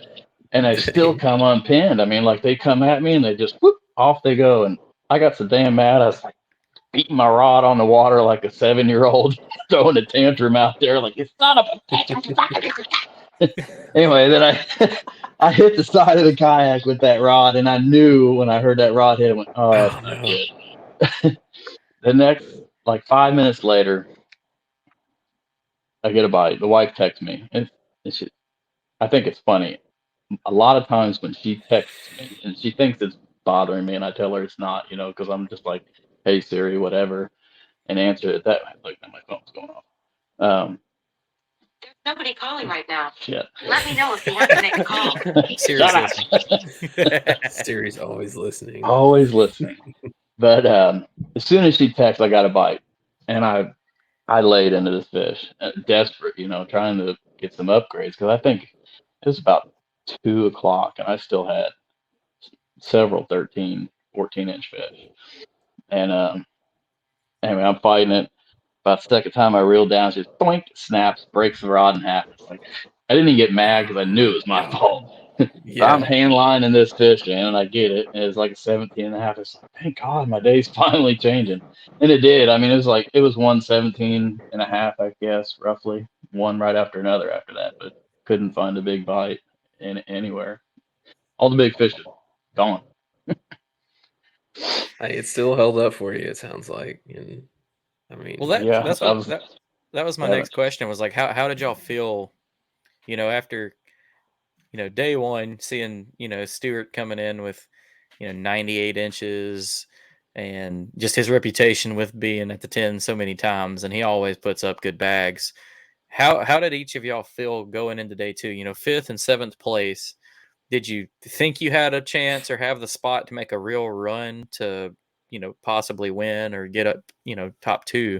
And they still come unpinned. I mean, like they come at me and they just whoop, off they go. And I got so damn mad, I was like beating my rod on the water like a 7-year-old, throwing a tantrum out there like, it's son of a bitch. Anyway, then I hit the side of the kayak with that rod, and I knew when I heard that rod hit, I went, oh, that's not good. The next, like 5 minutes later, I get a bite. The wife texts me. I think it's funny. A lot of times when she texts me, and she thinks it's bothering me, and I tell her it's not, because I'm just like, hey, Siri, whatever, and answer it that way. Look, now my phone's going off. There's nobody calling right now. Shit. Let me know if you want to make a call. Siri's listening. Siri's always listening. Always listening. But as soon as she texts, I got a bite, and I laid into this fish, desperate, trying to get some upgrades because I think it was about 2 o'clock, and I still had several 13, 14-inch fish. And anyway, I'm fighting it. About the second time I reeled down, she just boink, snaps, breaks the rod in half. It's like I didn't even get mad because I knew it was my fault. So I'm hand lining this fish, man, and I get it. And it's like a 17 and a half. It's like, thank God my day's finally changing. And it did. I mean, it was 117 and a half, I guess, roughly. One right after another after that, but couldn't find a big bite anywhere. All the big fish are gone. Hey, it still held up for you, it sounds like. And I mean, well, that was my next question was like, how did y'all feel, after, day one, seeing, Stewart coming in with, 98 inches and just his reputation with being at the 10 so many times, and he always puts up good bags. How did each of y'all feel going into day two? 5th and 7th place. Did you think you had a chance or have the spot to make a real run to, possibly win or get up, top 2?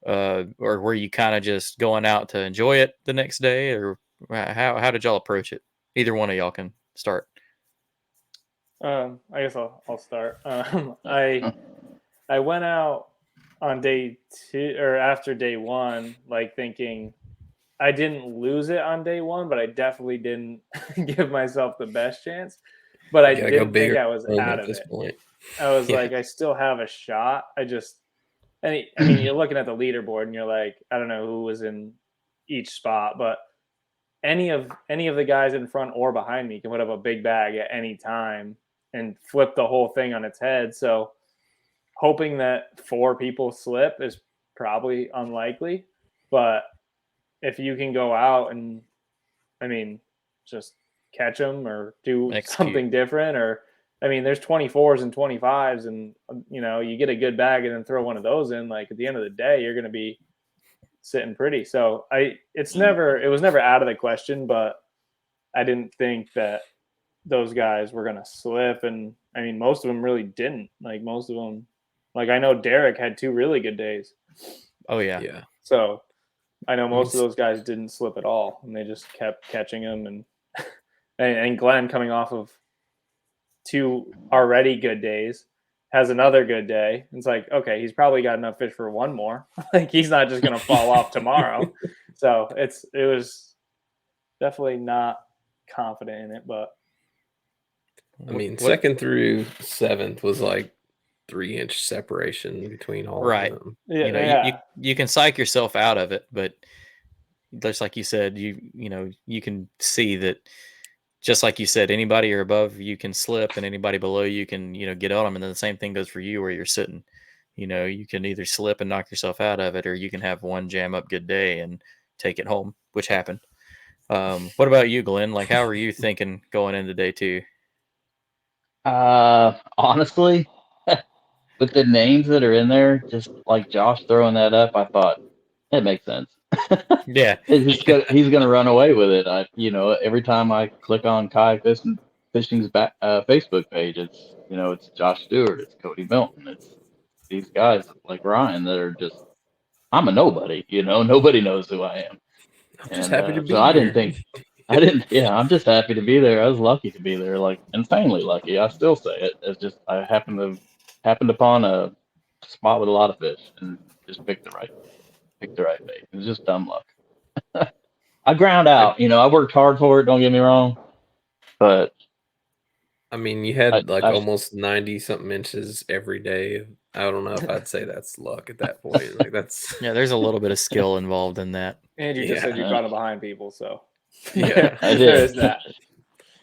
Or were you kind of just going out to enjoy it the next day, or how did y'all approach it? Either one of y'all can start. I guess I'll start. I went out on day 2 or after day 1, like thinking I didn't lose it on day 1, but I definitely didn't give myself the best chance. But I You gotta go didn't think bigger I was out at of this it. point. I was Yeah. like, I still have a shot. I mean, you're looking at the leaderboard and you're like, I don't know who was in each spot, but any of the guys in front or behind me can put up a big bag at any time and flip the whole thing on its head. So hoping that 4 people slip is probably unlikely, but if you can go out and, I mean, just catch them or do Execute. something different, or I mean, there's 24s and 25s, and you get a good bag and then throw one of those in. Like at the end of the day, you're going to be sitting pretty. So it was never out of the question, but I didn't think that those guys were going to slip, and I mean, most of them really didn't. Like most of them, like I know Derek had 2 really good days. Oh yeah. Yeah. So I know most of those guys didn't slip at all, and they just kept catching them. And Glen, coming off of 2 already good days, has another good day. It's like, okay, he's probably got enough fish for 1 more. Like he's not just going to fall off tomorrow. So it was definitely not confident in it, but I mean, 2nd through 7th was like 3-inch separation between all Right. of them. yeah, You can psych yourself out of it, but just like you said, you can see that, just like you said, anybody or above you can slip, and anybody below you can get on them, and then the same thing goes for you where you're sitting. You can either slip and knock yourself out of it, or you can have one jam up good day and take it home, which happened. What about you, Glenn? Like, how were you thinking going into day 2? Honestly, with the names that are in there, just like Josh throwing that up, I thought it makes sense. Yeah. he's gonna run away with it. Every time I click on Kayak Fishing's Facebook page, it's Josh Stewart, it's Cody Milton, it's these guys like Ryan that are just, I'm a nobody. Nobody knows who I am. I'm just happy to be so here. I'm just happy to be there. I was lucky to be there, like insanely lucky. I still say it. It's just I happened upon a spot with a lot of fish and just picked the right bait. It was just dumb luck. I ground out. I worked hard for it. Don't get me wrong, but I mean, you had I almost 90 something inches every day. I don't know if I'd say that's luck at that point. Like that's Yeah, there's a little bit of skill involved in that. and you just said you caught them behind people, so Yeah, I did. There is that.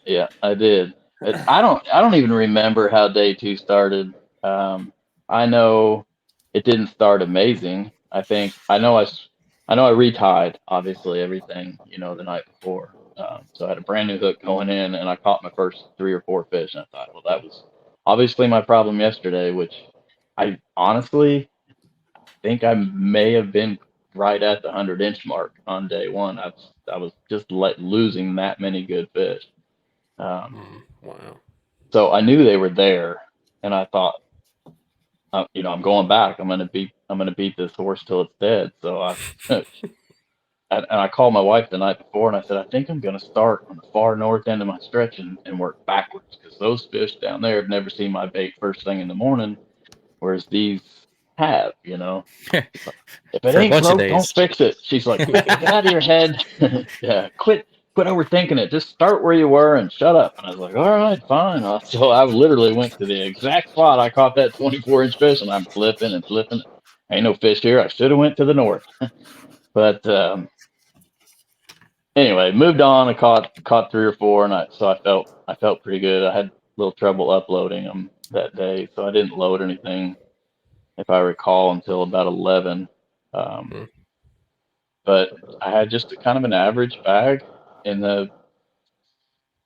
Yeah, I did. I don't even remember how day 2 started. I know it didn't start amazing. I know I retied obviously everything the night before. So I had a brand new hook going in, and I caught my first 3 or 4 fish, and I thought, well, that was obviously my problem yesterday, which I honestly think I may have been right at the 100-inch mark on day 1. I was just losing that many good fish. wow. So I knew they were there, and I thought, I'm going back. I'm gonna beat this horse till it's dead. So I called my wife the night before, and I said, I think I'm gonna start on the far north end of my stretch and work backwards, because those fish down there have never seen my bait first thing in the morning, whereas these have. If it For a ain't bunch of broke, don't days. fix it. She's like, get out of your head. Yeah, quit overthinking it. Just start where you were and shut up. And I was like, all right, fine. So I literally went to the exact spot I caught that 24-inch fish, and I'm flipping and flipping. Ain't no fish here. I should have went to the north. But anyway, moved on. I caught 3 or 4, and I felt pretty good. I had a little trouble uploading them that day, so I didn't load anything, if I recall, until about 11. But I had just kind of an average bag in the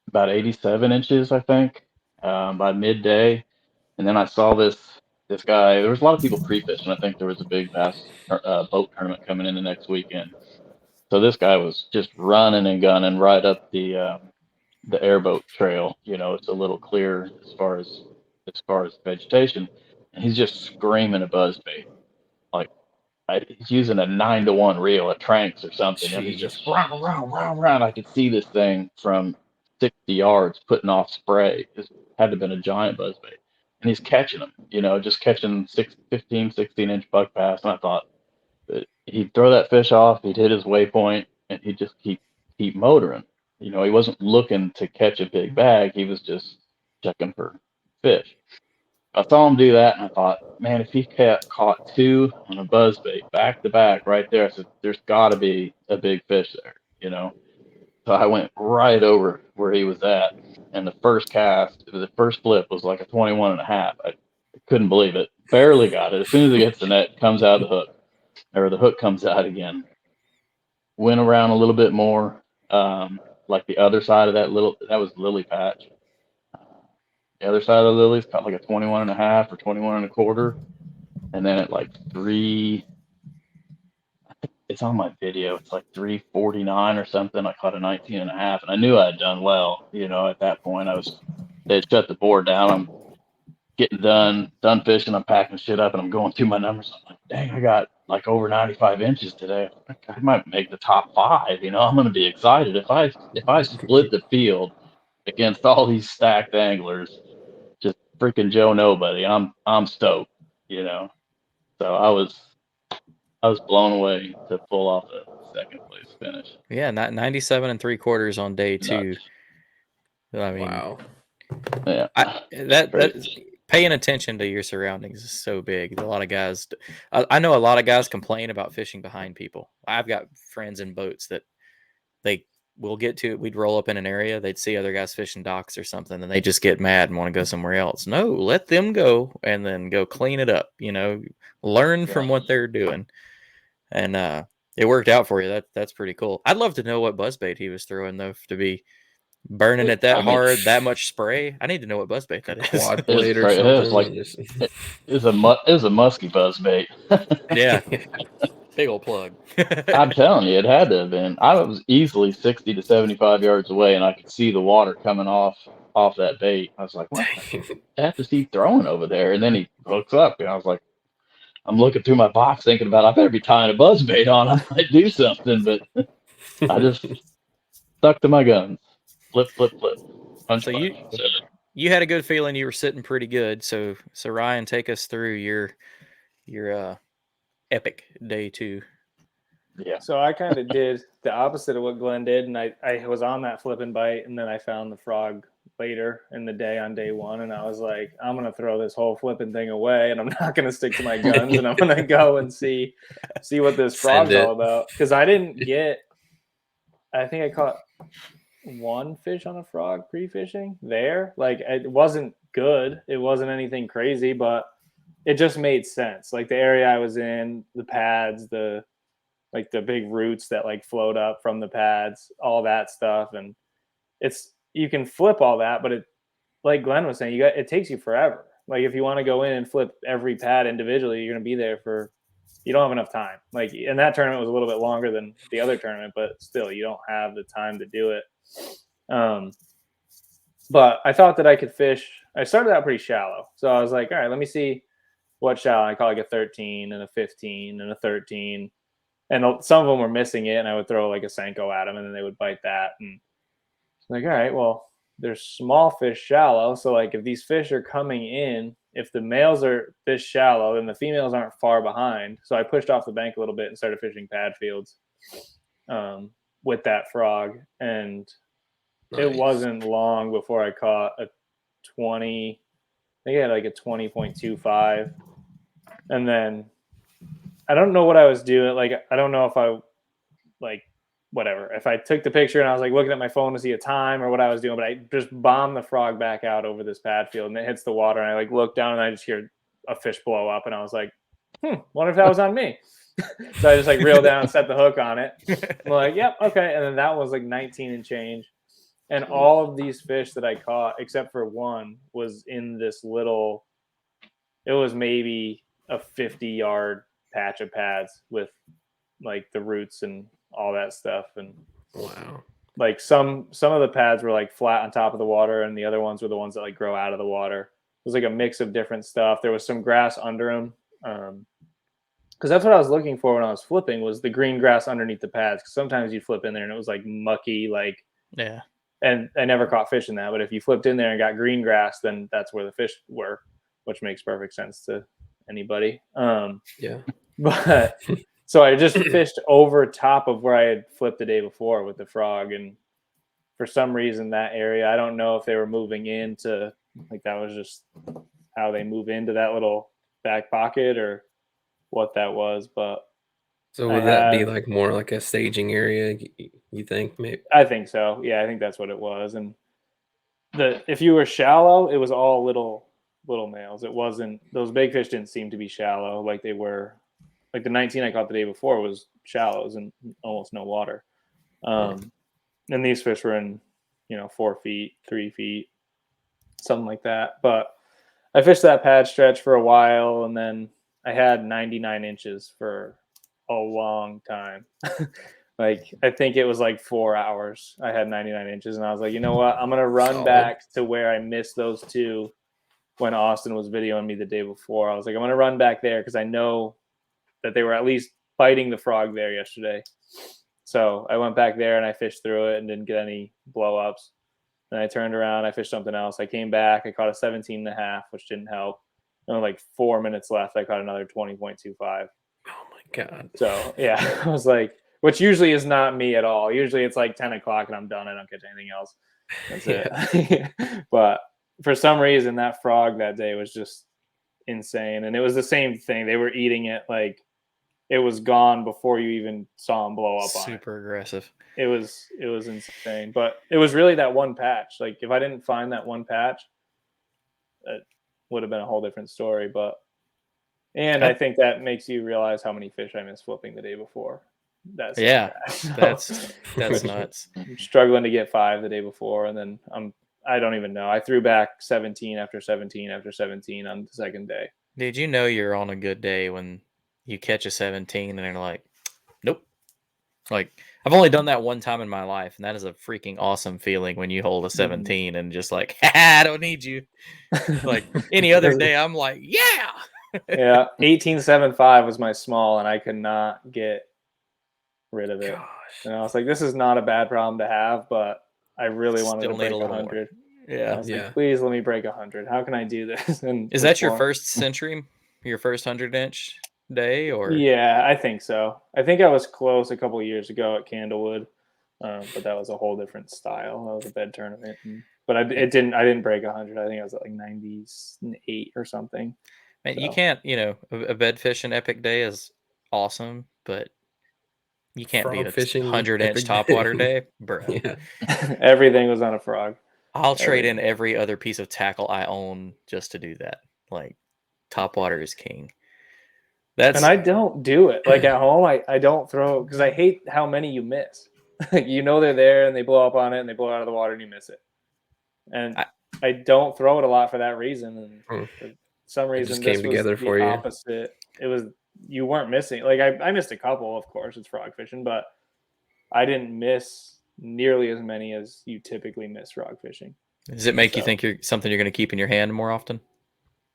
about 87 inches, I think, by midday. And then I saw this guy. There was a lot of people pre-fishing. I think there was a big bass boat tournament coming in the next weekend. So this guy was just running and gunning right up the airboat trail. It's a little clear as far as vegetation, and he's just screaming a buzzbait. Like, he's using a 9-to-1 reel, a Tranks or something, and he's just run. I could see this thing from 60 yards putting off spray. It had to have been a giant buzzbait. And he's catching them, just catching 15, 16-inch buck bass. And I thought that he'd throw that fish off, he'd hit his waypoint, and he'd just keep motoring. He wasn't looking to catch a big bag. He was just checking for fish. I saw him do that, and I thought, man, if he caught 2 on a buzzbait back to back right there, I said, there's got to be a big fish there, So I went right over where he was at, and the first cast, the first flip was like a 21 and a half. I couldn't believe it. Barely got it. As soon as it gets the net, comes out of the hook, or the hook comes out again. Went around a little bit more, like the other side of that was lily patch. The other side of the lilies caught like a 21 and a half or 21 and a quarter. And then at like it's on my video. It's like 349 or something. I caught a 19 and a half, and I knew I had done well. At that point they had shut the board down. I'm getting done fishing. I'm packing shit up, and I'm going through my numbers. I'm like, dang, I got like over 95 inches today. I might make the top 5. I'm going to be excited if I split the field against all these stacked anglers. Just freaking Joe Nobody. I'm stoked, So I was blown away to pull off a second place finish. Yeah, not 97 3/4 on day 2. Nuts. I mean, Wow. Yeah. that paying attention to your surroundings is so big. A lot of guys, I know a lot of guys complain about fishing behind people. I've got friends in boats that we'd roll up in an area, they'd see other guys fishing docks or something, and they just get mad and want to go somewhere else. No, let them go and then go clean it up, learn from what they're doing. And it worked out for you. That's pretty cool. I'd love to know what buzzbait he was throwing, though, to be burning it that hard, that much spray. I need to know what buzzbait that is. Quad blade or It was something. like it was a musky buzzbait. Yeah. Big old plug. I'm telling you, it had to have been. I was easily 60 to 75 yards away, and I could see the water coming off that bait. I was like, what the heck is he throwing over there? And then he hooks up, and I was like, I'm looking through my box thinking about I better be tying a buzzbait on. I might do something, but I just stuck to my guns. Flip. Punch, so punch. You had a good feeling you were sitting pretty good. So Ryan, take us through your epic day 2. Yeah. So I kind of did the opposite of what Glenn did, and I was on that flipping bite, and then I found the frog later in the day on day 1, and I was like, I'm gonna throw this whole flipping thing away, and I'm not gonna stick to my guns, and I'm gonna go and see what this frog's all about. Because I think I caught 1 fish on a frog pre-fishing there. Like, it wasn't good, it wasn't anything crazy, but it just made sense. Like the area I was in, the pads, the big roots that like float up from the pads, all that stuff. And you can flip all that, but it, like Glenn was saying, it takes you forever. Like if you want to go in and flip every pad individually, you're going to be there you don't have enough time. Like, and that tournament was a little bit longer than the other tournament, but still you don't have the time to do it. But I thought that I could fish. I started out pretty shallow. So I was like, all right, let me see what shallow. I caught like a 13 and a 15 and a 13. And some of them were missing it, and I would throw like a Senko at them, and then they would bite that. And like, all right, well, there's small fish shallow. So like if these fish are coming in, if the males are this shallow, then the females aren't far behind. So I pushed off the bank a little bit and started fishing pad fields with that frog. And It wasn't long before I caught a 20. I think I had like a 20.25. And then I don't know what I was doing. Like, I don't know if whatever. If I took the picture and I was like looking at my phone to see a time or what I was doing, but I just bombed the frog back out over this pad field and it hits the water. And I like look down and I just hear a fish blow up. And I was like, wonder if that was on me. So I just like reel down and set the hook on it. I'm like, yep, okay. And then that was like 19 and change. And all of these fish that I caught, except for one, was in this little, it was maybe a 50-yard patch of pads with like the roots and all that stuff. And wow, like some of the pads were like flat on top of the water, and the other ones were the ones that like grow out of the water. It was like a mix of different stuff. There was some grass under them, because that's what I was looking for when I was flipping, was the green grass underneath the pads. Because sometimes you flip in there and it was like mucky, like yeah, and I never caught fish in that. But if you flipped in there and got green grass, then that's where the fish were, which makes perfect sense to anybody. Yeah. But so I just fished over top of where I had flipped the day before with the frog, and for some reason that area, I don't know if they were moving into, like, that was just how they move into that little back pocket or what that was, but So I would that be had, like more like a staging area? You think maybe? I think so. Yeah, I think that's what it was. And if you were shallow, it was all little males. It wasn't, those big fish didn't seem to be shallow like they were. Like the 19 I caught the day before was shallows and almost no water. And these fish were in, 4 feet, 3 feet, something like that. But I fished that pad stretch for a while, and then I had 99 inches for a long time. Like, I think it was like 4 hours. I had 99 inches, and I was like, you know what? I'm going to run Solid. back to where I missed those two when Austin was videoing me the day before. I was like, I'm going to run back there because I know that they were at least biting the frog there yesterday. So I went back there and I fished through it and didn't get any blow ups. Then I turned around, I fished something else. I came back, I caught a 17 and a half, which didn't help. And with like 4 minutes left, I caught another 20.25. Oh my God. So yeah, I was like, which usually is not me at all. Usually it's like 10 o'clock and I'm done. I don't catch anything else. That's it. But for some reason, that frog that day was just insane. And it was the same thing. They were eating it like it was gone before you even saw them blow up on it. Super aggressive. It was insane. But it was really that one patch. Like, if I didn't find that one patch, it would have been a whole different story. And I think that makes you realize how many fish I missed flipping the day before. That's that's nuts. I'm struggling to get 5 the day before, and then I don't even know. I threw back 17 after 17 after 17 on the second day. Did you know you're on a good day when you catch a 17 and they're like, nope. Like, I've only done that one time in my life, and that is a freaking awesome feeling when you hold a 17 and just like, I don't need you. Like, any other day, I'm like, yeah. Yeah, 18.75 was my small, and I could not get rid of it. Gosh. And I was like, this is not a bad problem to have, but I really wanted Still to break need a little 100. more. Yeah. I was like, please let me break 100. How can I do this? And is that your first century? Your first 100-inch day? Or yeah, I think so. I think I was close a couple of years ago at Candlewood, but that was a whole different style. That was a bed tournament, but I didn't break 100. I think I was at like 98 or something. Man, you can't, a bed fishing epic day is awesome, but you can't Frog beat a fishing 100-inch epic topwater day, bro. Yeah. Everything was on a frog. I'll trade in every other piece of tackle I own just to do that. Like, topwater is king. And I don't do it. Like, at home, I don't throw, because I hate how many you miss. They're there and they blow up on it and they blow out of the water and you miss it. And I don't throw it a lot for that reason. And for some reason, just came together for you. Opposite. It was, you weren't missing. Like, I missed a couple, of course, it's frog fishing, but I didn't miss nearly as many as you typically miss frog fishing. Does it make you think you're something you're going to keep in your hand more often?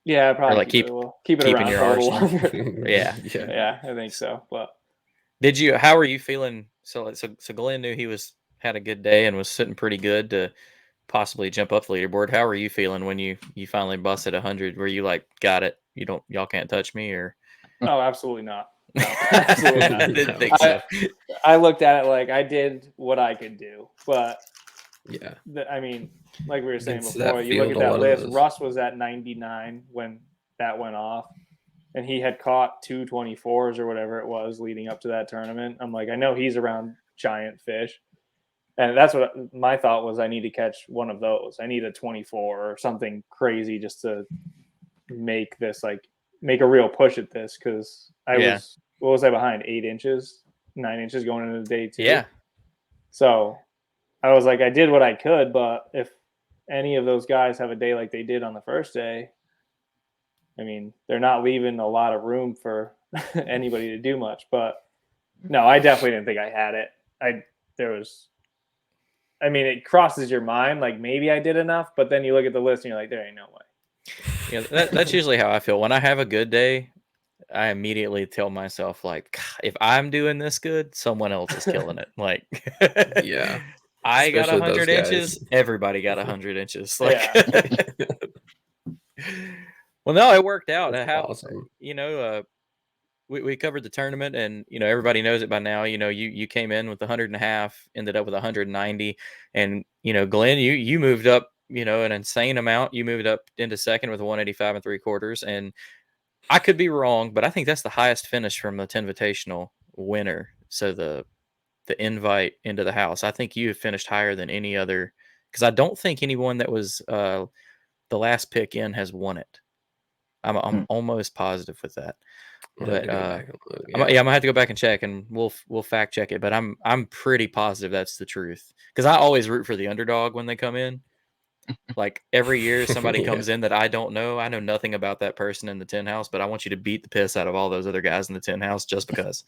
Yeah, probably like keep it around your for a little arsenal. longer. Yeah, I think so. But how are you feeling? So Glen knew he had a good day and was sitting pretty good to possibly jump up the leaderboard. How are you feeling when you finally busted 100? Were you like, got it? Y'all can't touch me, or? No, absolutely not. No, absolutely not. I didn't think so. I looked at it like I did what I could do, but yeah. I mean, like we were saying Against before, that you look field, at a that lot of list. those- Russ was at 99 when that went off, and he had caught 224s or whatever it was leading up to that tournament. I'm like, I know he's around giant fish, and that's what my thought was. I need to catch one of those. I need a 24 or something crazy just to make a real push at this, because what was I behind? 8 inches, 9 inches going into the day 2. Yeah. So I was like, I did what I could, but if any of those guys have a day like they did on the first day, I mean, they're not leaving a lot of room for anybody to do much. But no, I definitely didn't think I had it. It crosses your mind, like maybe I did enough, but then you look at the list and you're like, there ain't no way. Yeah, that's usually how I feel. When I have a good day, I immediately tell myself, like, if I'm doing this good, someone else is killing it. Like, yeah. I got Especially 100 those inches. guys. Everybody got 100 inches. Like, Yeah. well, no, it worked out. That's How, awesome. we covered the tournament, and everybody knows it by now. You came in with 100.5, ended up with 190, and Glenn, you moved up an insane amount. You moved up into second with a 185 3/4, and I could be wrong, but I think that's the highest finish from the Tenvitational winner. So the invite into the house, I think you have finished higher than any other, because I don't think anyone that was the last pick in has won it. I'm almost positive with that. I'm gonna But go back and look. I'm gonna have to go back and check, and we'll fact check it. But I'm pretty positive that's the truth, because I always root for the underdog when they come in. Like every year, somebody Yeah. comes in that I don't know. I know nothing about that person in the 10 house, but I want you to beat the piss out of all those other guys in the 10 house just because.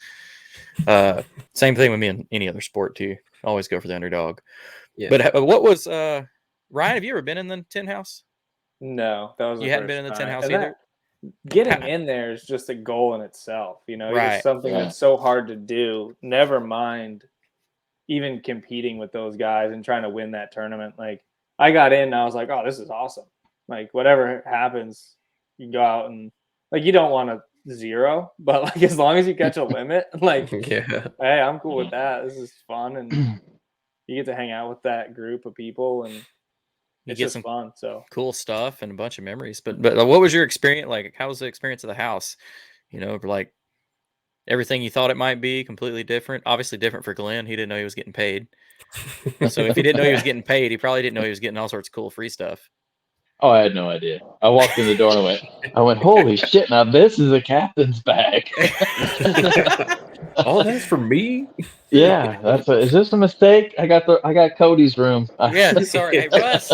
Same thing with me in any other sport too. Always go for the underdog. Yeah. But what was Ryan? Have you ever been in the 10 house? No, that was the You hadn't first been in the 10 time. house And either. getting in there is just a goal in itself. It's Right. something Yeah. that's so hard to do. Never mind even competing with those guys and trying to win that tournament. Like I got in and I was like, oh, this is awesome. Like whatever happens, you go out and like you don't want to 0, but like as long as you catch a limit, like Yeah. hey, I'm cool with that. This is fun, and you get to hang out with that group of people, and You it's get just some fun. So cool stuff and a bunch of memories. But what was your experience like? How was the experience of the house? Like everything you thought it might be, completely different. Obviously different for Glenn. He didn't know he was getting paid. So if he didn't know he was getting paid, he probably didn't know he was getting all sorts of cool free stuff. Oh, I had no idea. I walked in the door and I went, holy shit! Now this is a captain's bag. Oh, that's for me. Yeah, is this a mistake? I got Cody's room. Yeah, sorry. Hey, Russ.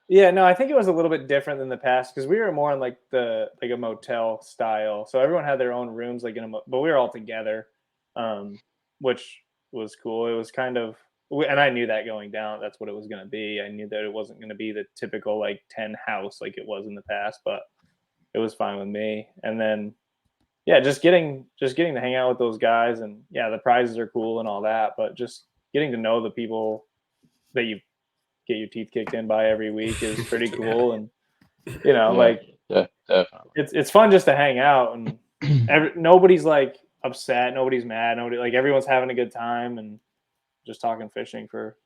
Yeah, no, I think it was a little bit different than the past because we were more in like a motel style. So everyone had their own rooms, like but we were all together, which was cool. It was kind of, and I knew that going down, that's what it was going to be. I knew that it wasn't going to be the typical like 10 house like it was in the past, but it was fine with me. And then, yeah, just getting to hang out with those guys, and yeah, the prizes are cool and all that, but just getting to know the people that you get your teeth kicked in by every week is pretty cool. And like definitely. it's fun just to hang out, and nobody's like upset, nobody's mad, like everyone's having a good time and just talking fishing for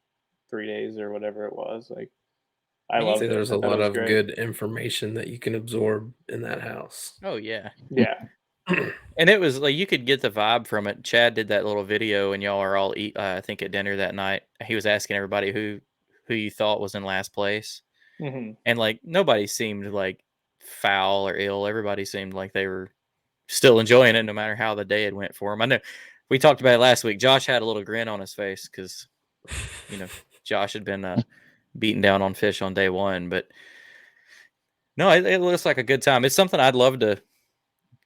3 days or whatever it was. Like I loved it. There's I a thought it lot was of great. good information that you can absorb in that house. Oh yeah. Yeah. And it was like you could get the vibe from it. Chad did that little video, and y'all are all I think at dinner that night. He was asking everybody who you thought was in last place, and like nobody seemed like foul or ill. Everybody seemed like they were still enjoying it, no matter how the day had went for them. I know we talked about it last week. Josh had a little grin on his face because Josh had been beaten down on fish on day one, but no, it looks like a good time. It's something I'd love to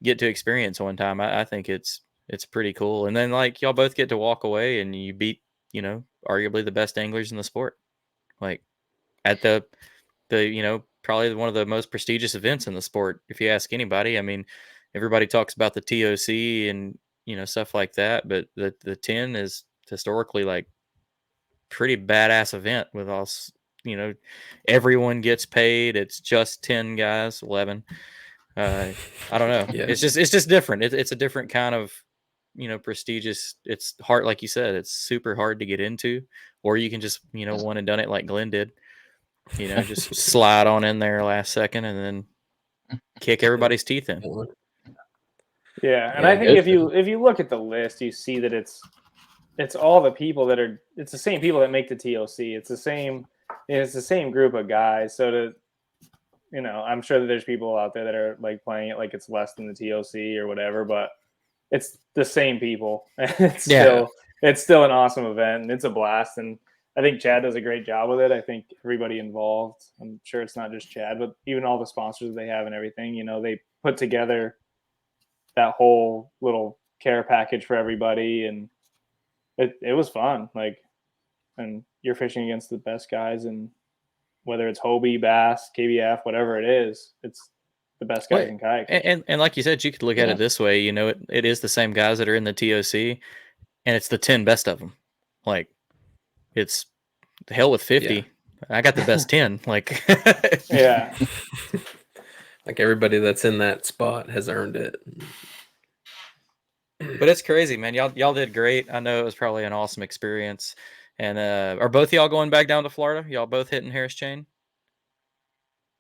get to experience one time. I think it's pretty cool. And then like y'all both get to walk away and you beat, arguably the best anglers in the sport. Like at the probably one of the most prestigious events in the sport. If you ask anybody, I mean, everybody talks about the TOC and, stuff like that, but the 10 is historically like pretty badass event with all, everyone gets paid. It's just 10 guys, 11. I don't know. Yeah. It's just different. It's a different kind of, prestigious. It's hard, like you said. It's super hard to get into, or you can just, one and done it like Glenn did. Just slide on in there last second and then kick everybody's teeth in. Yeah, and I think if you look at the list, you see that it's all the people that are. It's the same people that make the TOC. It's the same group of guys. So I'm sure that there's people out there that are like playing it like it's less than the TOC or whatever, but it's the same people. It's still an awesome event, and it's a blast. And I think Chad does a great job with it. I think everybody involved, I'm sure it's not just Chad, but even all the sponsors they have and everything, they put together that whole little care package for everybody. And it was fun. Like, and you're fishing against the best guys, and whether it's Hobie, Bass, KBF, whatever it is, it's the best guys in kayak. And like you said, you could look at it this way. It is the same guys that are in the TOC. and it's the 10 best of them. Like, it's the hell with 50. Yeah. I got the best 10. Like, Yeah. Like everybody that's in that spot has earned it. but it's crazy, man. Y'all did great. I know it was probably an awesome experience. And are both y'all going back down to Florida? Y'all both hitting Harris Chain?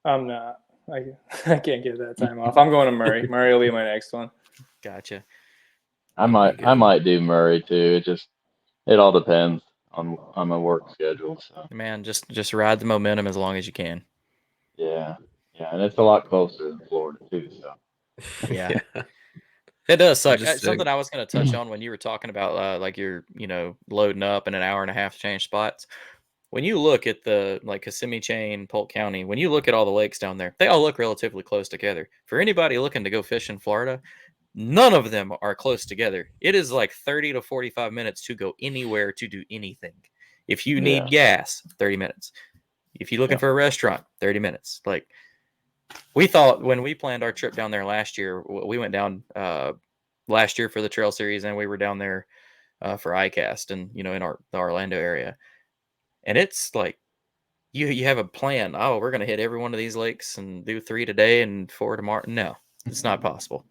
I'm not. I can't get that time off. I'm going to Murray. Murray will be my next one. Gotcha. I might do Murray too. It all depends on my work schedule. So Man, just ride the momentum as long as you can. yeah, and it's a lot closer than Florida too. So Yeah. It does suck. Just Something I was going to touch on when you were talking about like you're, loading up in an hour and a half to change spots. When you look at the like Kissimmee Chain, Polk County, when you look at all the lakes down there, they all look relatively close together. For anybody looking to go fish in Florida, none of them are close together. It is like 30 to 45 minutes to go anywhere to do anything. If you need gas, 30 minutes. If you're looking for a restaurant, 30 minutes. Like, we thought when we planned our trip down there last year, we went down last year for the trail series, and we were down there for ICAST and, in the Orlando area. And it's like, you have a plan. Oh, we're going to hit every one of these lakes and do 3 today and 4 tomorrow. No, it's not possible.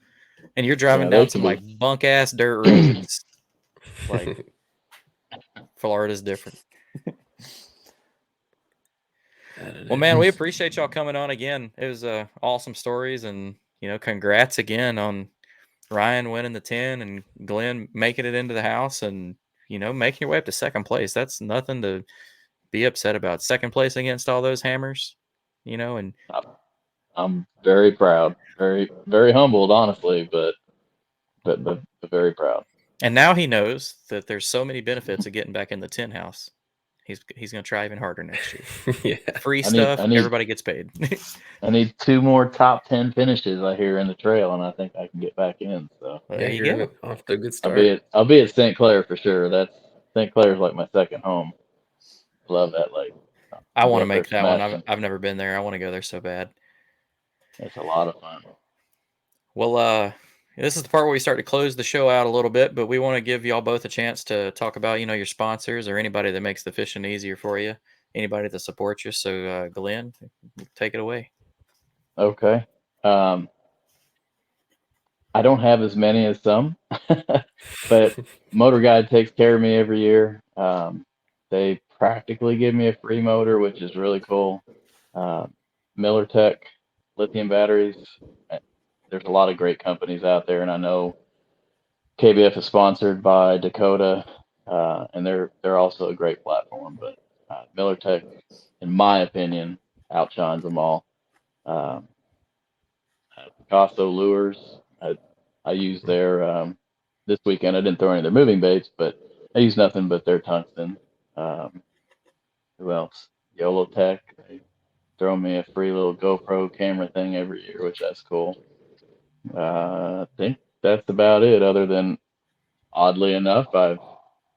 And you're driving down some like bunk ass dirt roads. Like, Florida's different. Well, man, we appreciate y'all coming on again. It was awesome stories, and congrats again on Ryan winning the 10 and Glen making it into the house, and making your way up to second place. That's nothing to be upset about. Second place against all those hammers, and I'm very proud, very very humbled, honestly, but very proud. And now he knows that there's so many benefits of getting back in the 10 house. He's going to try even harder next year. Yeah. Free stuff. Everybody gets paid. I need 2 more top 10 finishes I hear in the trail, and I think I can get back in. So well, there you go. Off to a good start. I'll be at St. Clair for sure. St. Clair's like my second home. Love that lake. I want to make that one. I've never been there. I want to go there so bad. It's a lot of fun. Well, this is the part where we start to close the show out a little bit, but we want to give y'all both a chance to talk about, your sponsors or anybody that makes the fishing easier for you, anybody that supports you. So, Glenn, take it away. Okay. I don't have as many as some, but Motor Guide takes care of me every year. They practically give me a free motor, which is really cool. Miller Tech lithium batteries. There's a lot of great companies out there, and I know KBF is sponsored by Dakota, and they're also a great platform. But Miller Tech, in my opinion, outshines them all. Picasso lures. I used their this weekend. I didn't throw any of their moving baits, but I used nothing but their tungsten. Who else? YOLO Tech. They throw me a free little GoPro camera thing every year, which that's cool. I think that's about it. Other than, oddly enough, I've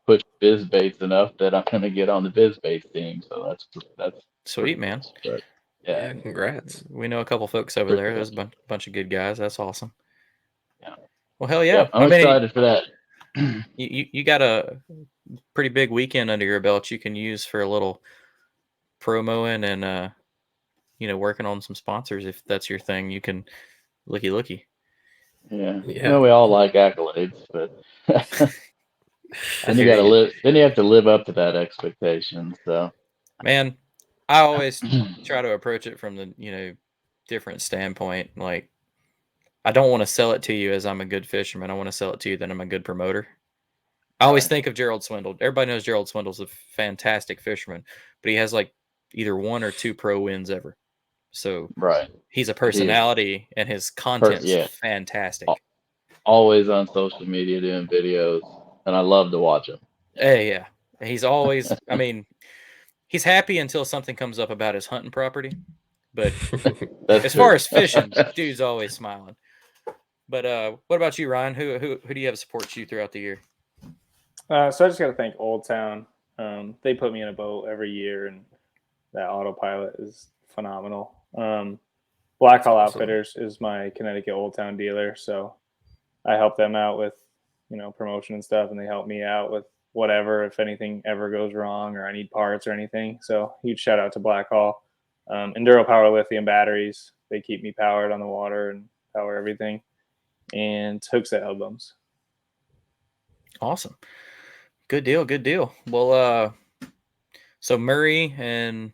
pushed biz baits enough that I'm going to get on the biz baits team. So that's sweet, man. But, yeah, congrats. We know a couple folks over there. There's a bunch of good guys. That's awesome. Yeah. Well, hell yeah. Yep, I'm excited for that. You got a pretty big weekend under your belt you can use for a little promoing and working on some sponsors. If that's your thing, you can looky. Yeah. Well, we all like accolades, but and you gotta live. Then you have to live up to that expectation. So, man, I always try to approach it from the different standpoint. Like, I don't want to sell it to you as I'm a good fisherman. I want to sell it to you that I'm a good promoter. I always think of Gerald Swindle. Everybody knows Gerald Swindle's a fantastic fisherman, but he has like either 1 or 2 pro wins ever. So he's a personality, and his content's fantastic. Always on social media doing videos, and I love to watch him. Hey, yeah. He's always, I mean, he's happy until something comes up about his hunting property. But as far as fishing, dude's always smiling. But what about you, Ryan? Who do you have support you throughout the year? So I just got to thank Old Town. They put me in a boat every year, and that autopilot is phenomenal. Black Hall Outfitters is my Connecticut Old Town dealer, so I help them out with promotion and stuff, and they help me out with whatever, if anything ever goes wrong or I need parts or anything. So huge shout out to Blackhall. Enduro Power Lithium batteries. They keep me powered on the water and power everything. And Hookset albums. Awesome. Good deal. Good deal. Well, so Murray and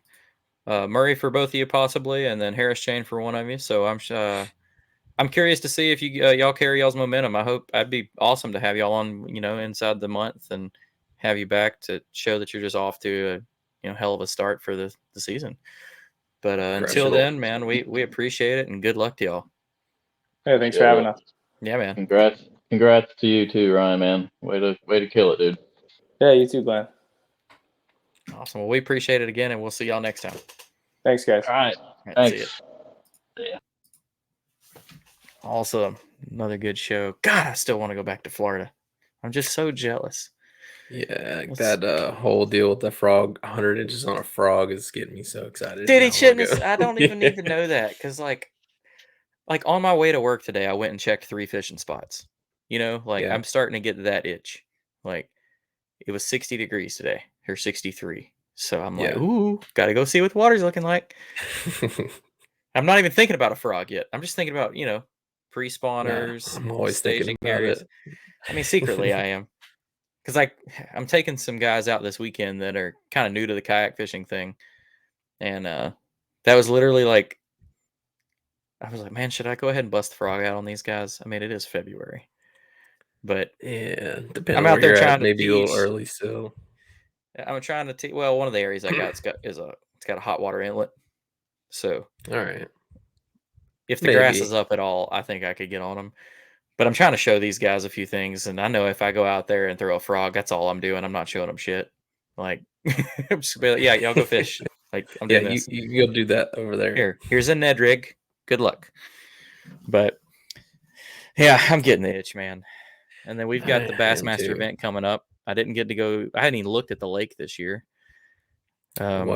Murray for both of you possibly, and then Harris Chain for one of you. So I'm curious to see if y'all carry y'all's momentum. I hope I'd be awesome to have y'all on, inside the month and have you back to show that you're just off to a hell of a start for the season. But until then, man, we appreciate it and good luck to y'all. Hey, thanks for having us. Yeah, man. Congrats to you too, Ryan, man. Way to kill it, dude. Yeah, you too, Glenn. Awesome. Well, we appreciate it again, and we'll see y'all next time. Thanks, guys. All right. Thanks. See ya. Awesome. Another good show. God, I still want to go back to Florida. I'm just so jealous. Yeah, that whole deal with the frog, 100 inches on a frog is getting me so excited. Dude, he shouldn't. I don't even need to know that because, like on my way to work today, I went and checked 3 fishing spots. I'm starting to get that itch. Like, it was 60 degrees today, or 63. So I'm like, ooh, got to go see what the water's looking like. I'm not even thinking about a frog yet. I'm just thinking about, pre-spawners. I'm always staging thinking about areas. it. I mean, secretly I am. Because I'm taking some guys out this weekend that are kind of new to the kayak fishing thing. And that was literally like, I was like, man, should I go ahead and bust the frog out on these guys? I mean, it is February. But yeah, depending I'm on out there trying to maybe teach. A little early still. I'm trying to teach. Well, one of the areas I got it's got a hot water inlet. So all right, if the grass is up at all, I think I could get on them. But I'm trying to show these guys a few things, and I know if I go out there and throw a frog, that's all I'm doing. I'm not showing them shit. Like, I'm just gonna be like, y'all go fish. Like, I'm doing this. You'll do that over there. Here's a Ned rig. Good luck. But yeah, I'm getting the itch, man. And then we've got the Bassmaster event coming up. I didn't get to go. I hadn't even looked at the lake this year. On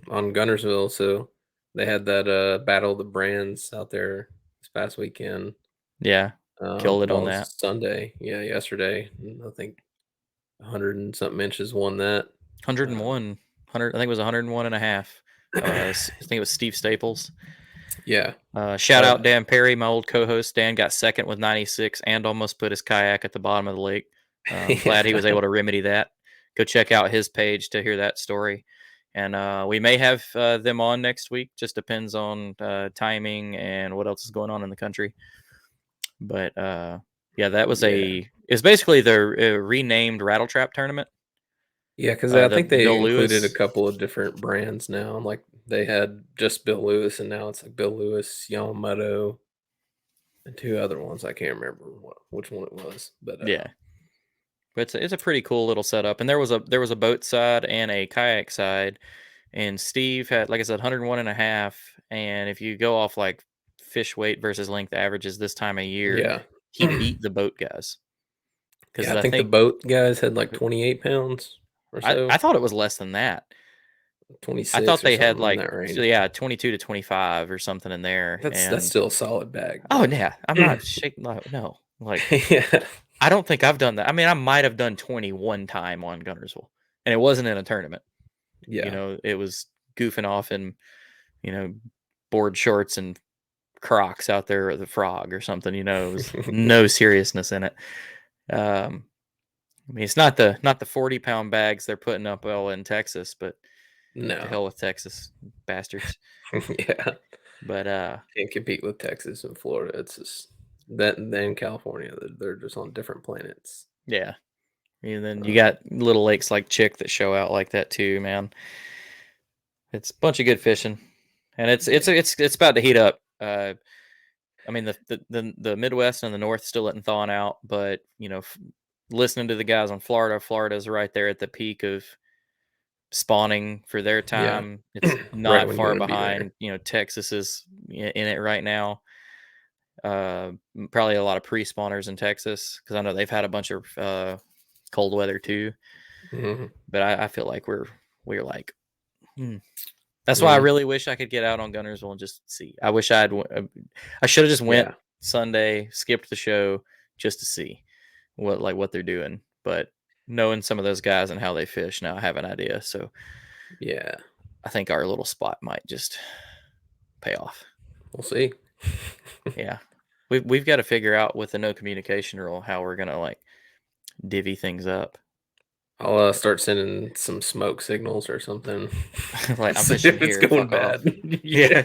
Gunnersville, so they had that Battle of the Brands out there this past weekend. Yeah, killed it on that Sunday. Yeah, yesterday. I think 100 and something inches won that. 101. I think it was 101 and a half. I think it was Steve Staples. Yeah. Shout out Dan Perry, my old co-host. Dan got second with 96 and almost put his kayak at the bottom of the lake. Glad he was able to remedy that. Go check out his page to hear that story. And we may have them on next week. Just depends on timing and what else is going on in the country. But yeah, that was it's basically the renamed Rattle Trap tournament. Yeah, because I think they included a couple of different brands now. Like they had just Bill Lewis, and now it's like Bill Lewis, Yamamoto, and 2 other ones. I can't remember which one it was, but yeah. But it's a pretty cool little setup. And there was a boat side and a kayak side, and Steve had, like I said, 101 and a half. And if you go off like fish weight versus length averages this time of year, he beat the boat guys. Because I think the boat guys had like 28 pounds. So. I thought it was less than that. 26. I thought they had like 22 to 25 or something in there. That's still a solid bag. Oh yeah, I'm not shaking. No, like yeah. I don't think I've done that. I mean, I might have done 21 time on Gunnersville, and it wasn't in a tournament. Yeah, it was goofing off in board shorts and Crocs out there at the Frog or something. It was no seriousness in it. I mean, it's not the 40-pound bags they're putting up in Texas, but no, to hell with Texas, bastards. Yeah, but can't compete with Texas and Florida. It's just that, and then California, they're just on different planets. Yeah, and then you got little lakes like Chick that show out like that too, man. It's a bunch of good fishing, and it's about to heat up. I mean, the Midwest and the North still isn't thawing out, but listening to the guys on Florida's right there at the peak of spawning for their time. It's not far behind. Texas is in it right now. Probably a lot of pre-spawners in Texas because I know they've had a bunch of cold weather too. Mm-hmm. But I feel like we're like. That's why I really wish I could get out on Gunnersville and just see. I wish I should have just went Sunday, skipped the show just to see. what they're doing, but knowing some of those guys and how they fish now, I have an idea. So yeah, I think our little spot might just pay off. We'll see. Yeah, we've got to figure out with the no communication rule how we're gonna like divvy things up. I'll start sending some smoke signals or something. Like I'm fishing here. It's going bad. Yeah.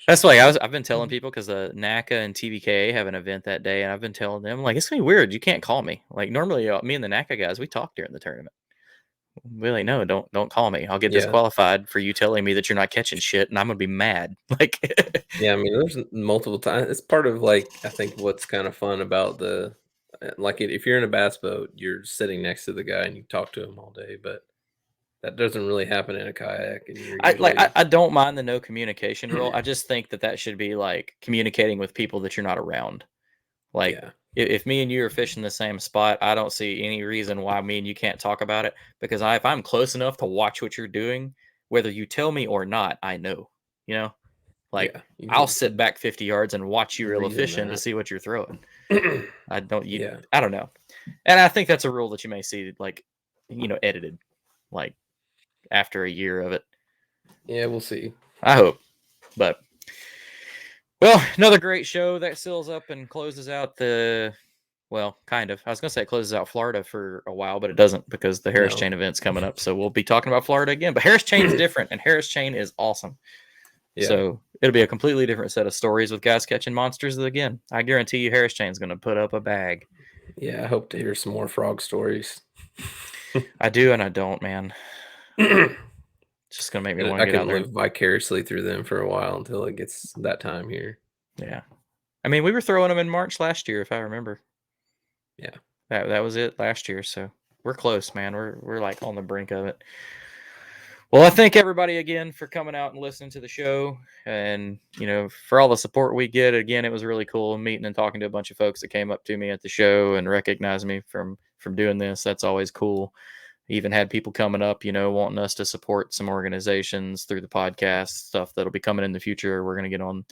That's like I've been telling people because NACA and TBKA have an event that day, and I've been telling them like it's gonna be weird. You can't call me. Like normally, me and the NACA guys we talk during the tournament. We're like, no, don't call me. I'll get disqualified for you telling me that you're not catching shit, and I'm gonna be mad. Like, yeah, I mean, there's multiple times. It's part of like I think what's kind of fun about the like if you're in a bass boat, you're sitting next to the guy and you talk to him all day, but that doesn't really happen in a kayak. And you're usually... I don't mind the no communication rule. I just think that should be like communicating with people that you're not around. Like if me and you are fishing the same spot, I don't see any reason why me and you can't talk about it, because if I'm close enough to watch what you're doing, whether you tell me or not, I know, like I'll sit back 50 yards and watch you reel a fish in to see what you're throwing. I don't know. And I think that's a rule that you may see like, edited like after a year of it. Yeah, we'll see. I hope. But well, another great show that seals up and closes out kind of. I was going to say it closes out Florida for a while, but it doesn't because the Harris Chain event's coming up. So we'll be talking about Florida again. But Harris Chain is different, and Harris Chain is awesome. Yeah. So it'll be a completely different set of stories with guys catching monsters again. I guarantee you Harris Chain's going to put up a bag. Yeah, I hope to hear some more frog stories. I do and I don't, man. It's just gonna make me want to get out there. I can live vicariously through them for a while until it gets that time here. Yeah, I mean, we were throwing them in March last year, if I remember. Yeah, that was it last year. So we're close, man. We're like on the brink of it. Well, I thank everybody again for coming out and listening to the show, and for all the support we get. Again, it was really cool meeting and talking to a bunch of folks that came up to me at the show and recognized me from doing this. That's always cool. Even had people coming up, wanting us to support some organizations through the podcast stuff that'll be coming in the future. We're going to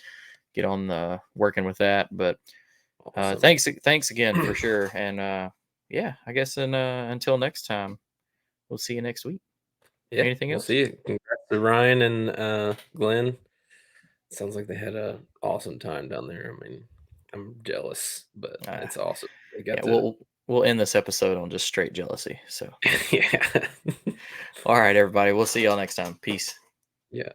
get on working with that. But awesome. Thanks again for sure. And I guess until next time, we'll see you next week. Yeah, anything else? See you. Congrats to Ryan and Glen. Sounds like they had an awesome time down there. I mean, I'm jealous, but it's awesome. We'll end this episode on just straight jealousy. So yeah. All right, everybody. We'll see y'all next time. Peace. Yeah.